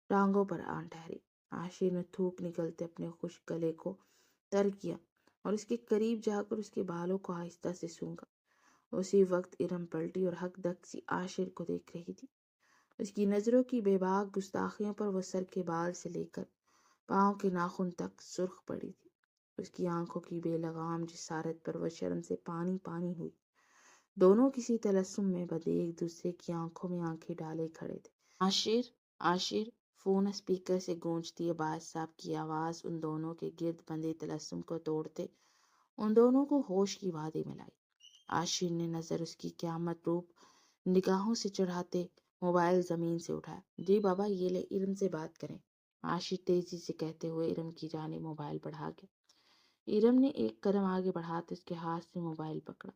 ٹانگوں پر آن ٹھہری۔ عاشر نے تھوک نکلتے اپنے خشک گلے کو تر کیا اور اس کے قریب جا کر اس کے بالوں کو آہستہ سے سونگھا۔ اسی وقت ارم پلٹی اور ہک دک سی عاشر کو دیکھ رہی تھی۔ اس کی نظروں کی بے باک گستاخیوں پر وہ سر کے بال سے لے کر پاؤں کے ناخن تک سرخ پڑی تھی۔ اس کی آنکھوں کی بے لگام جسارت پر وہ شرم سے پانی پانی ہوئی۔ دونوں کسی تلسم میں بدے ایک دوسرے کی آنکھوں میں آنکھیں ڈالے کھڑے تھے۔ عاشر، عاشر! فون اسپیکر سے گونجتی عباس صاحب کی آواز ان دونوں کے گرد بندے تلسم کو توڑتے ان دونوں کو ہوش کی وادی میں لائی۔ عاشر نے نظر اس کی قیامت روپ نگاہوں سے چڑھاتے موبائل زمین سے اٹھایا۔ جی بابا، یہ لے، ارم سے بات کریں، عاشر تیزی سے کہتے ہوئے ارم کی جانب موبائل بڑھا گیا۔ ارم نے ایک قدم آگے بڑھاتے اس کے ہاتھ سے موبائل پکڑا۔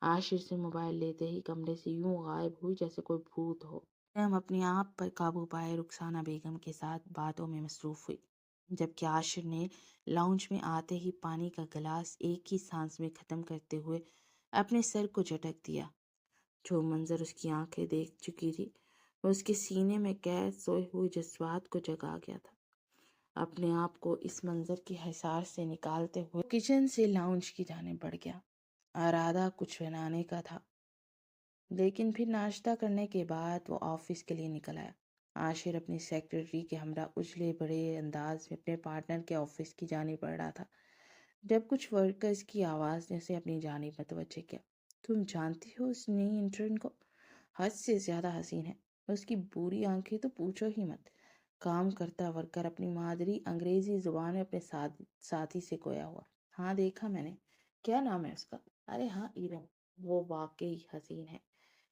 عاشر سے موبائل لیتے ہی کمرے سے یوں غائب ہوئی جیسے کوئی بھوت ہو۔ ہم اپنے آپ پر قابو پائے رخسانہ بیگم کے ساتھ باتوں میں مصروف ہوئی، جبکہ عاشر نے لاؤنج میں آتے ہی پانی کا گلاس ایک ہی سانس میں ختم کرتے ہوئے اپنے سر کو جھٹک دیا۔ جو منظر اس کی آنکھیں دیکھ چکی تھی وہ اس کے سینے میں قید سوئے ہوئے جذبات کو جگا گیا تھا۔ اپنے آپ کو اس منظر کی حصار سے نکالتے ہوئے کچن سے لاؤنج کی جانب بڑھ گیا۔ ارادہ کچھ بنانے کا تھا، لیکن پھر ناشتہ کرنے کے بعد وہ آفس کے لیے نکل آیا۔ عاشر اپنی سیکرٹری کے ہمراہ اجلے بڑے انداز میں اپنے پارٹنر کے آفس کی جانب بڑھ رہا تھا جب کچھ ورکرز کی آواز نے اسے اپنی جانب متوجہ کیا۔ تم جانتی ہو اس نئی انٹرن کو؟ حد سے زیادہ حسین ہے، اس کی بری آنکھیں تو پوچھو ہی مت۔ کام کرتا ورکر اپنی مادری انگریزی زبان میں اپنے ساتھی سے گویا ہوا۔ ہاں دیکھا میں نے۔ کیا نام ہے اس کا؟ ارے ہاں ایرن، وہ واقعی حسین ہے۔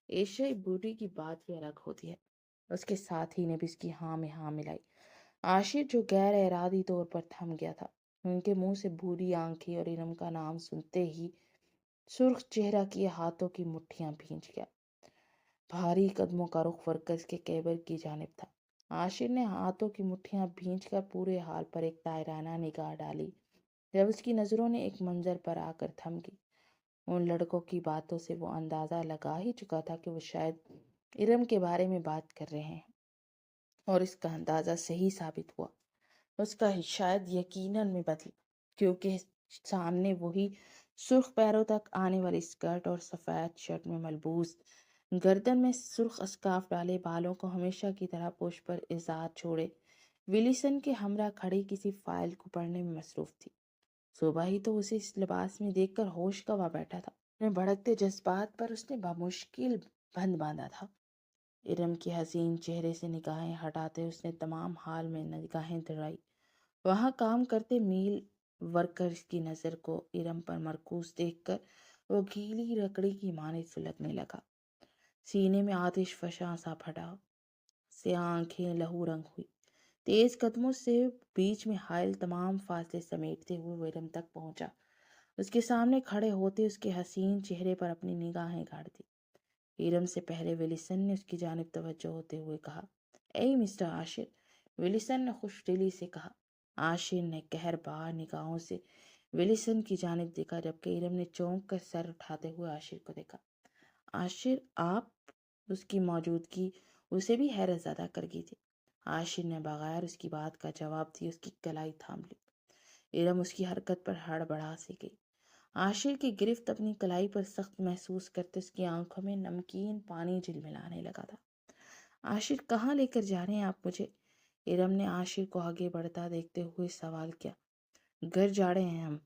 ایشیائی بیوٹی کی بات ہی الگ ہوتی ہے۔ اس کے ساتھی نے بھی اس کی ہاں میں ہاں ملائی۔ عاشر جو غیر ارادی طور پر تھم گیا تھا، ان کے منہ سے بھوری آنکھیں اور ارم کا نام سنتے ہی سرخ چہرہ کیے ہاتھوں کی مٹھیاں بھیج گیا۔ بھاری قدموں کا رخ ورکرز کے کیبر کی جانب تھا۔ عاشر نے ہاتھوں کی مٹھیاں بھیج کر پورے حال پر ایک دائرانہ نگاہ ڈالی جب اس کی نظروں نے ایک منظر پر آ کر تھم گئی۔ ان لڑکوں کی باتوں سے وہ اندازہ لگا ہی چکا تھا کہ وہ شاید ارم کے بارے میں بات کر رہے ہیں، اور اس کا اندازہ صحیح ثابت ہوا۔ اس کا شاید یقیناً میں بدلا، کیونکہ سامنے وہی سرخ پیروں تک آنے والی اسکرٹ اور سفید شرٹ میں ملبوس، گردن میں سرخ اسکارف ڈالے، بالوں کو ہمیشہ کی طرح پوش پر ازاد چھوڑے ولیسن کے ہمراہ کھڑی کسی فائل کو پڑھنے میں مصروف تھی۔ صبح ہی تو اسے اس لباس میں دیکھ کر ہوش گنوا بیٹھا تھا۔ اپنے بھڑکتے جذبات پر اس نے بمشکل بند باندھا تھا۔ ارم کے حسین چہرے سے نگاہیں ہٹاتے اس نے تمام حال میں نگاہیں دوڑائی۔ وہاں کام کرتے میل ورکرز کی نظر کو ارم پر مرکوز دیکھ کر وہ گیلی لکڑی کی مانند سلگنے لگا۔ سینے میں آتش فشاں سا پھٹا، سیاہ آنکھیں لہو رنگ ہوئی۔ تیز قدموں سے بیچ میں حائل تمام فاصلے سمیٹتے ہوئے وہ ارم تک پہنچا۔ اس کے سامنے کھڑے ہوتے اس کے حسین چہرے پر اپنی نگاہیں گاڑ دی۔ ارم سے پہلے ولیسن نے اس کی جانب توجہ ہوتے ہوئے کہا، اے مسٹر عاشر۔ ولیسن نے خوش دلی سے کہا۔ عاشر نے قہر بار نگاہوں سے ولیسن کی جانب دیکھا، جبکہ ارم نے چونک کر سر اٹھاتے ہوئے عاشر کو دیکھا۔ عاشر آپ؟ اس کی موجودگی اسے بھی حیرت زدہ کر گئی تھی۔ عاشر نے بغیر اس کی بات کا جواب دیے اس کی کلائی تھام لی۔ ارم اس کی حرکت پر ہڑبڑا سی گئی۔ عاشر کی گرفت اپنی کلائی پر سخت محسوس کرتے اس کی آنکھوں میں نمکین پانی جھلملانے لگا تھا۔ عاشر کہاں لے کر جا رہے ہیں آپ مجھے؟ ارم نے عاشر کو آگے بڑھتا دیکھتے ہوئے سوال کیا۔ گھر جا رہے ہیں ہم۔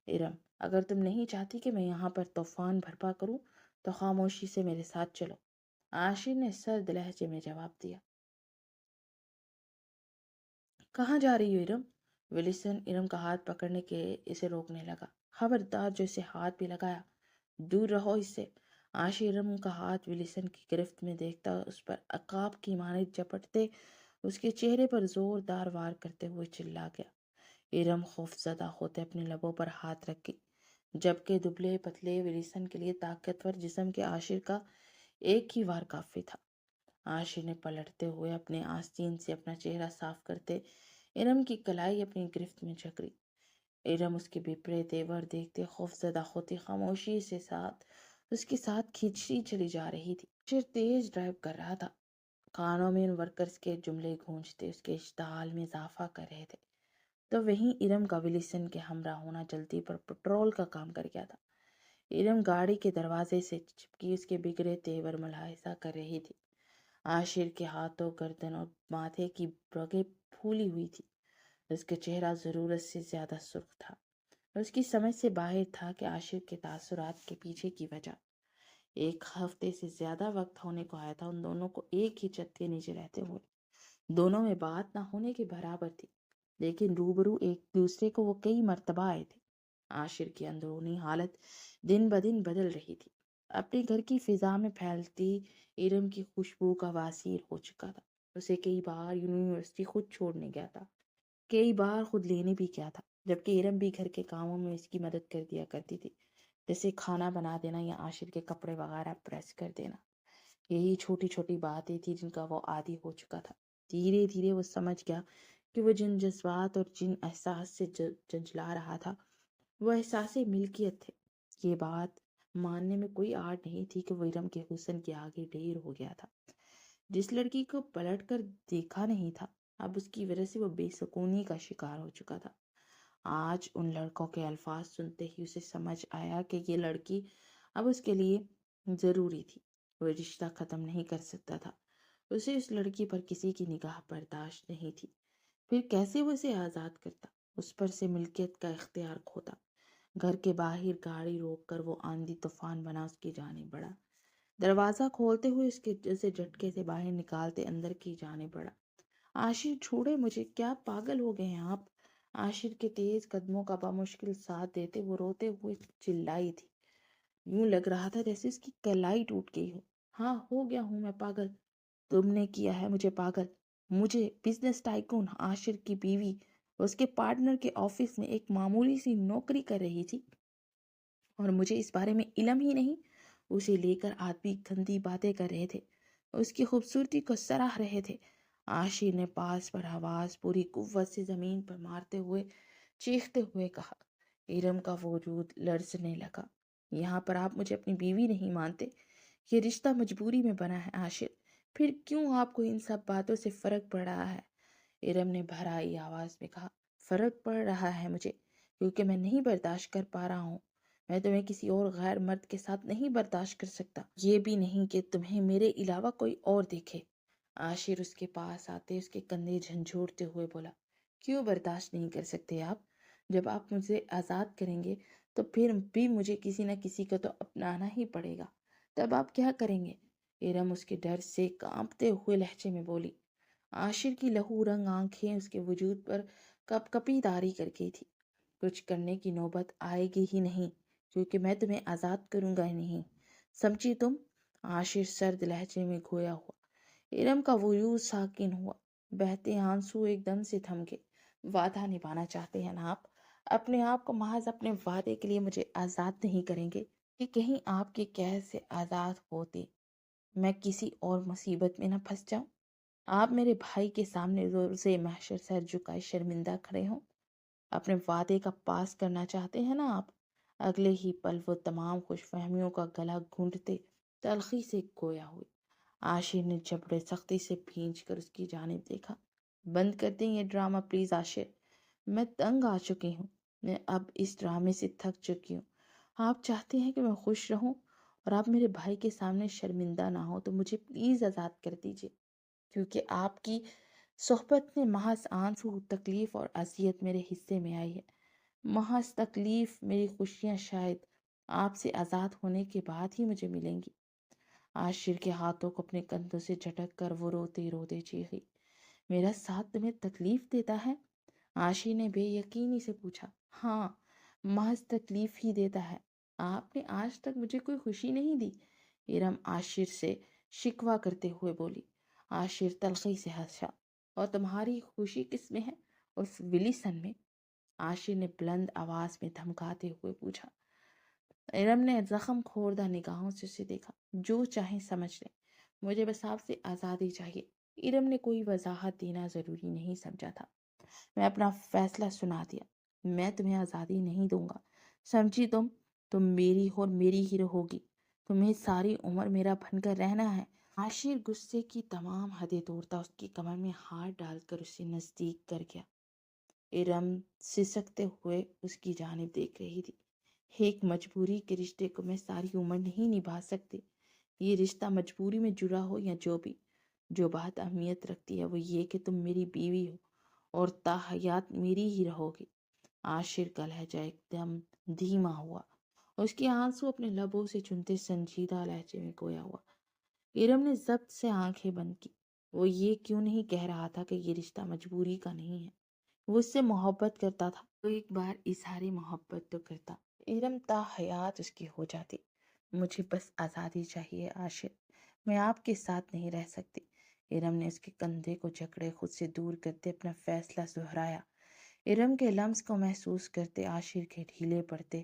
ارم، اگر تم نہیں چاہتی کہ میں یہاں پر طوفان برپا کروں تو خاموشی سے میرے ساتھ چلو، عاشر نے سرد لہجے میں جواب دیا۔ کہاں جا رہی ہو ارم؟ ولیسن ارم کا ہاتھ پکڑنے کے اسے روکنے لگا۔ خبردار، جو اسے ہاتھ بھی لگایا دور رہو اس سے۔ عاشر ارم کا ہاتھ ولیسن کی گرفت میں دیکھتا اس پر عقاب کی مانند جھپٹتے اس کے چہرے پر زوردار وار کرتے ہوئے چلا گیا۔ ارم خوف زدہ ہوتے اپنے لبوں پر ہاتھ رکھ گئی، جبکہ دبلے پتلے ولیسن کے لیے طاقتور جسم کے عاشر کا ایک ہی وار کافی تھا۔ عاشر نے پلٹتے ہوئے اپنے آستین سے اپنا چہرہ صاف کرتے ارم کی کلائی اپنی گرفت میں جکڑی۔ ارم اس کے بپرے تیور دیکھتے خوف زدہ ہوتی خاموشی سے اس کے ساتھ کھینچتی چلی جا رہی تھی۔ عاشر تیز ڈرائیو کر رہا تھا، کانوں میں ان ورکرز کے جملے گونجتے اس کے اشتعال میں اضافہ کر رہے تھے۔ تو وہیں ارم کا ولیسن کے ہمراہ ہونا جلدی پر پٹرول کا کام کر گیا تھا۔ ارم گاڑی کے دروازے سے چپکی اس کے بگڑے تیور ملاحظہ کر رہی تھی۔ عاشر کے ہاتھوں، گردن اور ماتھے کی رگیں پھولی ہوئی تھی۔ اس کا چہرہ ضرورت سے زیادہ سرخ تھا۔ اس کی سمجھ سے باہر تھا کہ عاشر کے تاثرات کے پیچھے کی وجہ۔ ایک ہفتے سے زیادہ وقت ہونے کو آیا تھا ان دونوں کو ایک ہی چھت کے نیچے رہتے ہوئے۔ دونوں میں بات نہ ہونے کے برابر تھی، لیکن روبرو ایک دوسرے کو وہ کئی مرتبہ آئے تھے۔ عاشر کی اندرونی حالت دن بدن بدل رہی تھی۔ اپنے گھر کی فضا میں پھیلتی ارم کی خوشبو کا واصل ہو چکا تھا۔ اسے کئی بار یونیورسٹی خود چھوڑنے گیا تھا، کئی بار خود لینے بھی گیا تھا، جبکہ ارم بھی گھر کے کاموں میں اس کی مدد کر دیا کرتی تھی۔ جیسے کھانا بنا دینا یا عاشر کے کپڑے وغیرہ پریس کر دینا۔ یہی چھوٹی چھوٹی باتیں تھی جن کا وہ عادی ہو چکا تھا۔ دھیرے دھیرے وہ سمجھ گیا کہ وہ جن جذبات اور جن احساس سے جنجلا رہا تھا وہ احساس ملکیت تھے۔ یہ بات ماننے میں کوئی آڑ نہیں تھی کہ وہ ارم کے حسن کے آگے ڈھیر ہو گیا تھا۔ جس لڑکی کو پلٹ کر دیکھا نہیں تھا، اب اس کی وجہ سے وہ بے سکونی کا شکار ہو چکا تھا۔ آج ان لڑکوں کے الفاظ سنتے ہی اسے سمجھ آیا کہ یہ لڑکی اب اس کے لیے ضروری تھی۔ وہ رشتہ ختم نہیں کر سکتا تھا۔ اسے اس لڑکی پر کسی کی نگاہ برداشت نہیں تھی۔ پھر کیسے وہ اسے آزاد کرتا، اس پر سے ملکیت کا اختیار کھوتا۔ گھر کے باہر گاڑی روک کر وہ آندھی طوفان بنا اس کی جانب بڑھا۔ دروازہ کھولتے ہوئے اس کے جیسے جھٹکے سے باہر نکالتے اندر کی جانب بڑھا۔ عاشر چھوڑے مجھے، کیا پاگل ہو گئے ہیں آپ؟ عاشر کے تیز قدموں کا بامشکل ساتھ دیتے وہ روتے ہوئے چلائی تھی۔ یوں لگ رہا تھا جیسے اس کی کلائی ٹوٹ گئی ہو۔ ہاں، ہو گیا ہوں میں پاگل۔ تم نے کیا ہے مجھے پاگل۔ مجھے بزنس ٹائکون عاشر کی بیوی اس کے پارٹنر کے آفس میں ایک معمولی سی نوکری کر رہی تھی اور مجھے اس بارے میں علم ہی نہیں۔ اسے لے کر آدمی گندی باتیں کر رہے تھے، اس کی خوبصورتی کو سراہ رہے تھے۔ عاشر نے پاس پر آواز پوری قوت سے زمین پر مارتے ہوئے چیختے ہوئے کہا۔ ارم کا وجود لرزنے لگا۔ یہاں پر آپ مجھے اپنی بیوی نہیں مانتے؟ یہ رشتہ مجبوری میں بنا ہے عاشر، پھر کیوں آپ کو ان سب باتوں سے فرق پڑ رہا ہے؟ ارم نے بھرائی آواز میں کہا۔ فرق پڑ رہا ہے مجھے کیونکہ میں نہیں برداشت کر پا رہا ہوں۔ میں تمہیں کسی اور غیر مرد کے ساتھ نہیں برداشت کر سکتا، یہ بھی نہیں کہ تمہیں میرے علاوہ کوئی اور دیکھے۔ عاشر اس کے پاس آتے اس کے کندھے جھنجھوڑتے ہوئے بولا۔ کیوں برداشت نہیں کر سکتے آپ؟ جب آپ مجھے آزاد کریں گے تو پھر بھی مجھے کسی نہ کسی کو تو اپنانا ہی پڑے گا، تب آپ کیا کریں گے؟ ارم اس کے ڈر سے کانپتے ہوئے لہجے میں بولی۔ عاشر کی لہو رنگ آنکھیں اس کے وجود پر کپ کپی داری کر گئی تھی۔ کچھ کرنے کی نوبت آئے گی ہی نہیں کیونکہ میں تمہیں آزاد کروں گا ہی نہیں، سمجھی تم؟ عاشر سرد لہجے میں گویا ہوا۔ ارم کا وجود ساکن ہوا، بہتے آنسو ایک دم سے تھم گئے۔ وعدہ نبھانا چاہتے ہیں نا آپ؟ اپنے آپ کو محض اپنے وعدے کے لیے مجھے آزاد نہیں کریں گے کہ کہیں آپ کے قید سے آزاد ہوتے میں کسی اور مصیبت میں نہ پھنس جاؤں؟ آپ میرے بھائی کے سامنے روز محشر سر جھکائے شرمندہ کھڑے ہوں؟ اپنے وعدے کا پاس کرنا چاہتے ہیں نا آپ؟ اگلے ہی پل وہ تمام خوش فہمیوں کا گلا گھونٹتے تلخی سے گویا ہوئی۔ عاشر نے جبڑے سختی سے بھینچ کر اس کی جانب دیکھا۔ بند کر دیں یہ ڈرامہ پلیز عاشر، میں تنگ آ چکی ہوں، میں اب اس ڈرامے سے تھک چکی ہوں۔ آپ چاہتے ہیں کہ میں خوش رہوں اور آپ میرے بھائی کے سامنے شرمندہ نہ ہو تو مجھے پلیز آزاد کر دیجیے، کیونکہ آپ کی صحبت میں محض آنسو، تکلیف اور اذیت میرے حصے میں آئی ہے۔ محض تکلیف، میری خوشیاں شاید آپ سے آزاد ہونے کے بعد ہی مجھے ملیں گی۔ عاشر کے ہاتھوں کو اپنے کندھوں سے جھٹک کر وہ روتے روتے چیخی۔ میرا ساتھ تمہیں تکلیف دیتا ہے؟ عاشر نے بے یقینی سے پوچھا۔ ہاں، محض تکلیف ہی دیتا ہے۔ آپ نے آج تک مجھے کوئی خوشی نہیں دی، ارم عاشر سے شکوہ کرتے ہوئے بولی۔ عاشر تلخی سے ہنسا۔ اور تمہاری خوشی کس میں ہے؟ اس ولیسن میں؟ عاشر نے بلند آواز میں دھمکاتے ہوئے پوچھا۔ ارم نے زخم خوردہ نگاہوں سے اسے دیکھا۔ جو چاہیں سمجھ لیں، مجھے بس آپ سے آزادی چاہیے۔ ارم نے کوئی وضاحت دینا ضروری نہیں سمجھا تھا۔ میں اپنا فیصلہ سنا دیا، میں تمہیں آزادی نہیں دوں گا، سمجھی تم؟ تم میری اور میری ہی رہوگی، تمہیں ساری عمر میرا بن کر رہنا ہے۔ عاشر غصے کی تمام حدیں توڑتا اس کی کمر میں ہاتھ ڈال کر اسے نزدیک کر گیا۔ ارم سسکتے ہوئے اس کی جانب دیکھ رہی تھی۔ ایک مجبوری کے رشتے کو میں ساری عمر نہیں نبھا سکتی۔ یہ رشتہ مجبوری میں جڑا ہو یا جو بھی، جو بات اہمیت رکھتی ہے وہ یہ کہ تم میری بیوی ہو اور تا حیات میری ہی رہو گی۔ عاشر کا لہجہ ایک دم دھیما ہوا، اس کے آنسو اپنے لبوں سے چنتے سنجیدہ لہجے میں گویا ہوا۔ ارم نے ضبط سے آنکھیں بند کی۔ وہ یہ کیوں نہیں کہہ رہا تھا کہ یہ رشتہ مجبوری کا نہیں ہے؟ وہ اس سے محبت کرتا تھا تو ایک بار اظہار محبت تو کرتا۔ ارم تا حیات اس کی ہو جاتی۔ مجھے بس آزادی چاہیے عاشر، میں آپ کے ساتھ نہیں رہ سکتی۔ ارم نے اس کے کندھے کو جکڑے خود سے دور کرتے اپنا فیصلہ دہرایا۔ ارم کے لمس کو محسوس کرتے عاشر کے ڈھیلے پڑتے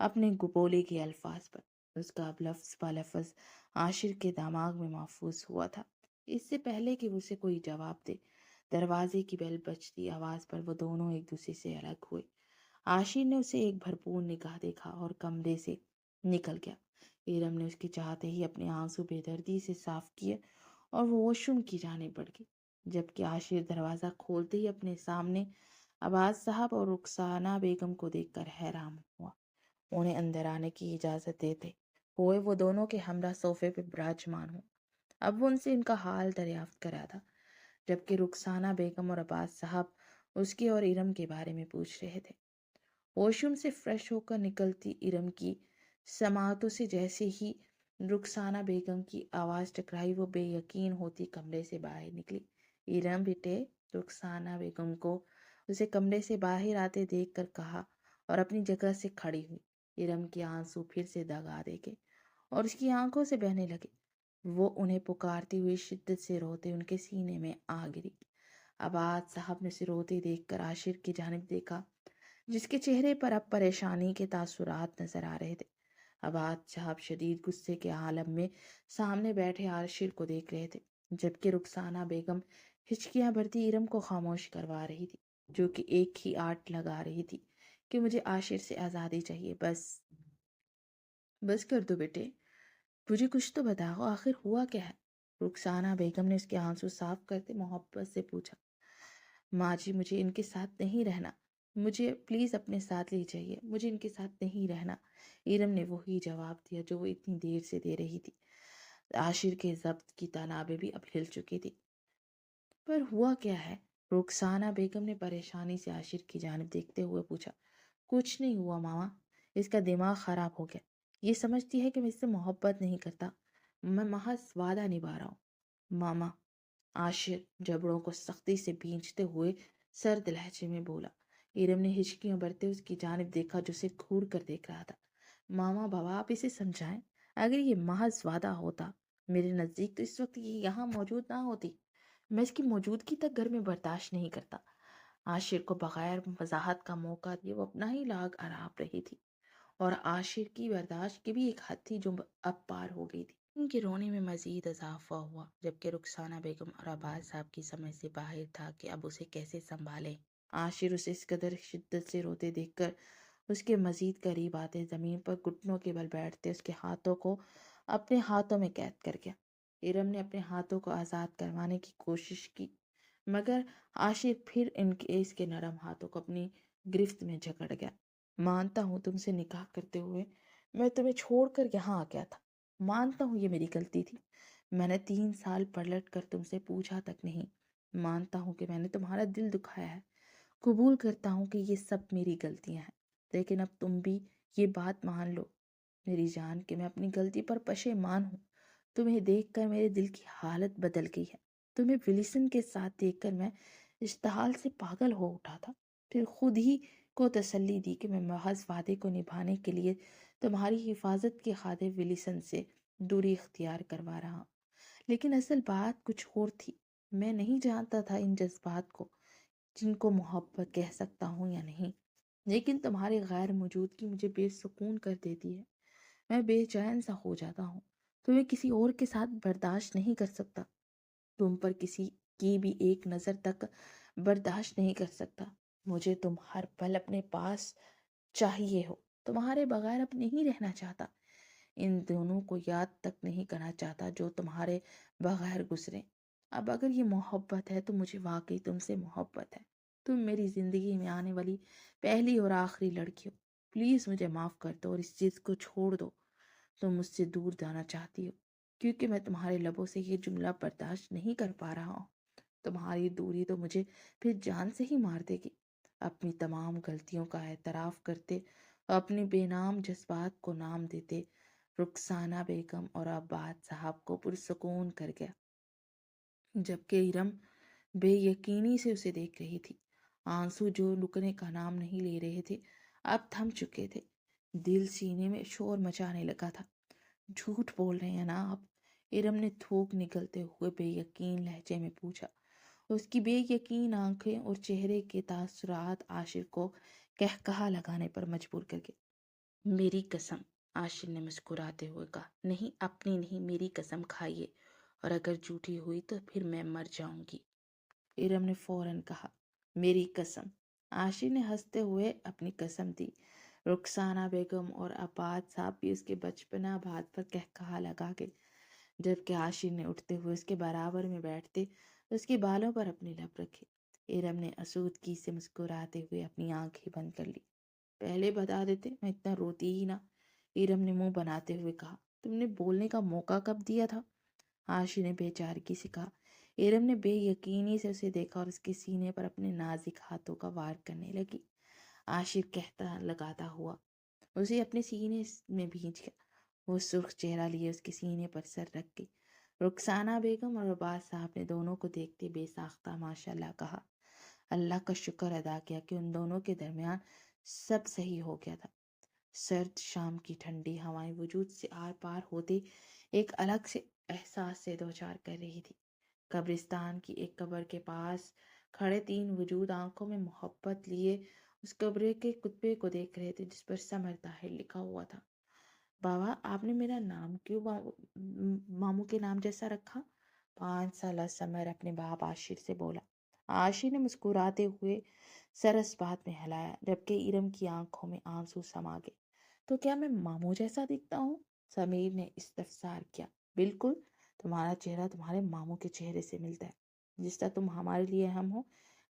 اپنے بولے کے الفاظ پر۔ اس کا اب لفظ با لفظ عاشر کے دماغ میں محفوظ ہوا تھا۔ اس سے پہلے کہ اسے کوئی جواب دے، دروازے کی بیل بجتی آواز پر وہ دونوں ایک دوسرے سے الگ ہوئے۔ عاشر نے اسے ایک بھرپور نگاہ دیکھا اور کمرے سے نکل گیا۔ ارم نے اس کے چاہتے ہی اپنے آنسو بے دردی سے صاف کیے اور وہ واش روم کی جانب بڑھ گئی، جبکہ عاشر دروازہ کھولتے ہی اپنے سامنے عباس صاحب اور رخسانہ بیگم کو دیکھ کر حیران ہوا۔ انہیں اندر آنے کی اجازت دیتے ہوئے وہ دونوں کے ہمراہ صوفے پہ براجمان ہوں۔ اب وہ ان سے ان کا حال دریافت کرا تھا، جبکہ رخسانہ بیگم اور عباس صاحب اس کے اور ارم کے بارے میں پوچھ رہے تھے۔ واش روم سے فریش ہو کر نکلتی ارم کی سماعتوں سے جیسے ہی رخسانہ بیگم کی آواز ٹکرائی، وہ بے یقین ہوتی کمرے سے باہر نکلی۔ ارم بیٹے، رخسانہ بیگم کو اسے کمرے سے باہر آتے دیکھ کر کہا اور اپنی جگہ سے کھڑی ہوئی۔ ارم کے آنسو پھر سے دگا دے گئے اور اس کی آنکھوں سے بہنے لگے۔ وہ انہیں پکارتی ہوئی شدت سے روتے ان کے سینے میں آ گری۔ عباس صاحب نے اسے روتے دیکھ کر عاشر کی جانب دیکھا، جس کے چہرے پر اب پریشانی کے تاثرات نظر آ رہے تھے۔ عباس صاحب شدید غصے کے عالم میں سامنے بیٹھے عاشر کو دیکھ رہے تھے، جبکہ رخسانہ بیگم ہچکیاں بھرتی ارم کو خاموش کروا رہی تھی، جو کہ ایک ہی آٹ لگا رہی تھی کہ مجھے عاشر سے آزادی چاہیے، بس کر دو بیٹے، مجھے کچھ تو بتاؤ، آخر ہوا کیا ہے؟ رخسانہ بیگم نے اس کے آنسو صاف کرتے محبت سے پوچھا۔ ماں جی، مجھے ان کے ساتھ نہیں رہنا، مجھے پلیز اپنے ساتھ لے جائیے، مجھے ان کے ساتھ نہیں رہنا۔ ارم نے وہی جواب دیا جو وہ اتنی دیر سے دے رہی تھی۔ عاشر کے ضبط کی تنابیں بھی اب ہل چکی تھی۔ پر ہوا کیا ہے؟ رخسانہ بیگم نے پریشانی سے عاشر کی جانب دیکھتے ہوئے پوچھا۔ کچھ نہیں ہوا ماما، اس کا دماغ خراب ہو گیا، یہ سمجھتی ہے کہ میں اس سے محبت نہیں کرتا، میں محض وعدہ نبھا رہا ہوں ماما۔ عاشر جبڑوں کو سختی سے بھینچتے ہوئے سرد لہجے میں بولا۔ ارم نے ہچکیاں بھرتے اس کی جانب دیکھا جو اسے گھور کر دیکھ رہا تھا۔ ماما بابا، آپ اسے سمجھائیں، اگر یہ محض وعدہ ہوتا میرے نزدیک تو اس وقت یہ یہاں موجود نہ ہوتی، میں اس کی موجودگی تک گھر میں برداشت نہیں کرتا۔ عاشر کو بغیر وضاحت کا موقع دیے وہ اپنا ہی لاگ آرام رہی تھی، اور عاشر کی برداشت کی بھی ایک حد تھی جو اب پار ہو گئی تھی۔ ان کے رونے میں مزید اضافہ ہوا، جبکہ رخسانہ بیگم اور عباس صاحب کی سمجھ سے باہر تھا کہ اب اسے کیسے سنبھالے۔ عاشر اسے اس قدر شدت سے روتے دیکھ کر اس کے مزید قریب آتے زمین پر گھٹنوں کے بل بیٹھتے اس کے ہاتھوں کو اپنے ہاتھوں میں قید کر گیا۔ ارم نے اپنے ہاتھوں کو آزاد کروانے کی کوشش کی، مگر عاشر پھر اس کے نرم ہاتھوں کو اپنی گرفت میں جکڑ گیا۔ مانتا ہوں تم سے نکاح کرتے ہوئے میں تمہیں چھوڑ کر یہاں آ گیا تھا، مانتا ہوں یہ میری غلطی تھی، میں نے 3 سال پلٹ کر تم سے پوچھا تک نہیں، مانتا ہوں کہ میں نے تمہارا دل دکھایا ہے، قبول کرتا ہوں کہ یہ سب میری غلطیاں ہیں، لیکن اب تم بھی یہ بات مان لو میری جان کہ میں اپنی غلطی پر پشیمان ہوں۔ تمہیں دیکھ کر میرے دل کی حالت بدل گئی ہے، تمہیں ولیسن کے ساتھ دیکھ کر میں اشتعال سے پاگل ہو اٹھا تھا، پھر خود ہی کو تسلی دی کہ میں محض وعدے کو نبھانے کے لیے تمہاری حفاظت کے خاطر ولیسن سے دوری اختیار کروا رہا ہوں، لیکن اصل بات کچھ اور تھی۔ میں نہیں جانتا تھا ان جذبات کو جن کو محبت کہہ سکتا ہوں یا نہیں، لیکن تمہاری غیر موجودگی مجھے بے سکون کر دیتی ہے، میں بے چین سا ہو جاتا ہوں، تمہیں کسی اور کے ساتھ برداشت نہیں کر سکتا، تم پر کسی کی بھی ایک نظر تک برداشت نہیں کر سکتا، مجھے تم ہر پل اپنے پاس چاہیے ہو، تمہارے بغیر اب نہیں رہنا چاہتا، ان دونوں کو یاد تک نہیں کرنا چاہتا جو تمہارے بغیر گزرے۔ اب اگر یہ محبت ہے تو مجھے واقعی تم سے محبت ہے، تم میری زندگی میں آنے والی پہلی اور آخری لڑکی ہو، پلیز مجھے معاف کر دو اور اس چیز کو چھوڑ دو، تم مجھ سے دور جانا چاہتی ہو کیونکہ میں تمہارے لبوں سے یہ جملہ برداشت نہیں کر پا رہا ہوں، تمہاری دوری تو مجھے پھر جان سے ہی مار دے گی۔ اپنی تمام غلطیوں کا اعتراف کرتے اور اپنے بے نام جذبات کو نام دیتے رخسانہ بیگم اور عباس صاحب کو پرسکون کر گیا، جبکہ ارم بے یقینی سے اسے دیکھ رہی تھی۔ آنسو جو رکنے کا نام نہیں لے رہے تھے اب تھم چکے تھے، دل سینے میں شور مچانے لگا تھا۔ جھوٹ بول رہے ہیں نا آپ؟ ارم نے تھوک نکلتے ہوئے بے یقین لہجے میں پوچھا، اس کی بے یقین آنکھیں اور چہرے کے تاثرات عاشر کو قہقہا لگانے پر مجبور کر گئے۔ میری قسم، عاشر نے مسکراتے ہوئے کہا۔ نہیں، اپنی نہیں، میری قسم کھائیے، اور اگر جھوٹی ہوئی تو پھر میں مر جاؤں گی۔ ارم نے فوراً کہا، میری قسم۔ عاشر نے ہنستے ہوئے اپنی قسم دی۔ رخسانہ بیگم اور عباد صاحب بھی اس کے بچپنا بات پر قہقہا لگا گئے، جبکہ عاشر نے اٹھتے ہوئے اس کے برابر میں بیٹھتے اس کے بالوں پر اپنے لب رکھے۔ ارم نے آسودگی سے مسکراتے ہوئے اپنی آنکھیں بند کر لی۔ پہلے بتا دیتے، میں اتنا روتی ہی نہ، ارم نے منہ بناتے ہوئے کہا۔ تم نے بولنے کا موقع کب دیا تھا؟ عاشر نے بے چارگی سے کہا۔ ارم نے بے یقینی سے اسے دیکھا اور اس کے سینے پر اپنے نازک ہاتھوں کا وار کرنے لگی۔ عاشر کہتا لگاتا ہوا اسے اپنے سینے میں بھینچ گیا۔ وہ سرخ چہرہ لیے اس کے سینے پر سر رکھ گئی۔ رخسانہ بیگم اور عباس صاحب نے دونوں کو دیکھتے بے ساختہ ماشاءاللہ کہا۔ اللہ کا شکر ادا کیا کہ ان دونوں کے درمیان سب صحیح ہو گیا تھا۔ سرد شام کی ٹھنڈی ہوائیں وجود سے آر پار ہوتے ایک الگ سے احساس سے دوچار کر رہی تھی۔ قبرستان کی ایک قبر کے پاس کھڑے تین وجود آنکھوں میں محبت لیے اس قبر کے کتبے کو دیکھ رہے تھے جس پر سمر طاہر لکھا ہوا تھا۔ بابا، آپ نے میرا نام کیوں ماموں کے نام جیسا رکھا؟ 5 سالہ سمر اپنے باپ عاشر سے بولا۔ عاشر نے مسکراتے ہوئے سر اس بات میں ہلایا، جبکہ ارم کی آنکھوں میں آنسو سما گئے۔ تو کیا میں ماموں جیسا دکھتا ہوں؟ سمیر نے استفسار کیا۔ بالکل، تمہارا چہرہ تمہارے ماموں کے چہرے سے ملتا ہے۔ جس طرح تم ہمارے لیے اہم ہو،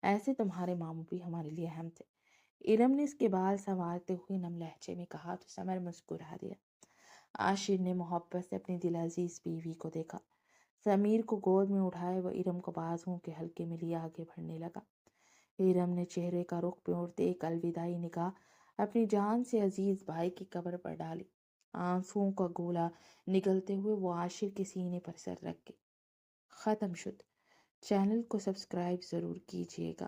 ایسے تمہارے ماموں بھی ہمارے لیے اہم تھے۔ ارم نے اس کے بال سنوارتے ہوئے نم لہجے میں کہا تو سمر مسکرا دیا۔ عاشر نے محبت سے اپنی دل عزیز بیوی کو دیکھا۔ سمیر کو گود میں اٹھائے وہ ارم کو بازوؤں کے حلقے میں لیے آگے بڑھنے لگا۔ ارم نے چہرے کا رخ موڑتے ایک الوداعی نگاہ اپنی جان سے عزیز بھائی کی قبر پر ڈالی۔ آنسوؤں کا گولا نگلتے ہوئے وہ عاشر کے سینے پر سر رکھ کے ختم شد۔ چینل کو سبسکرائب ضرور کیجیے گا۔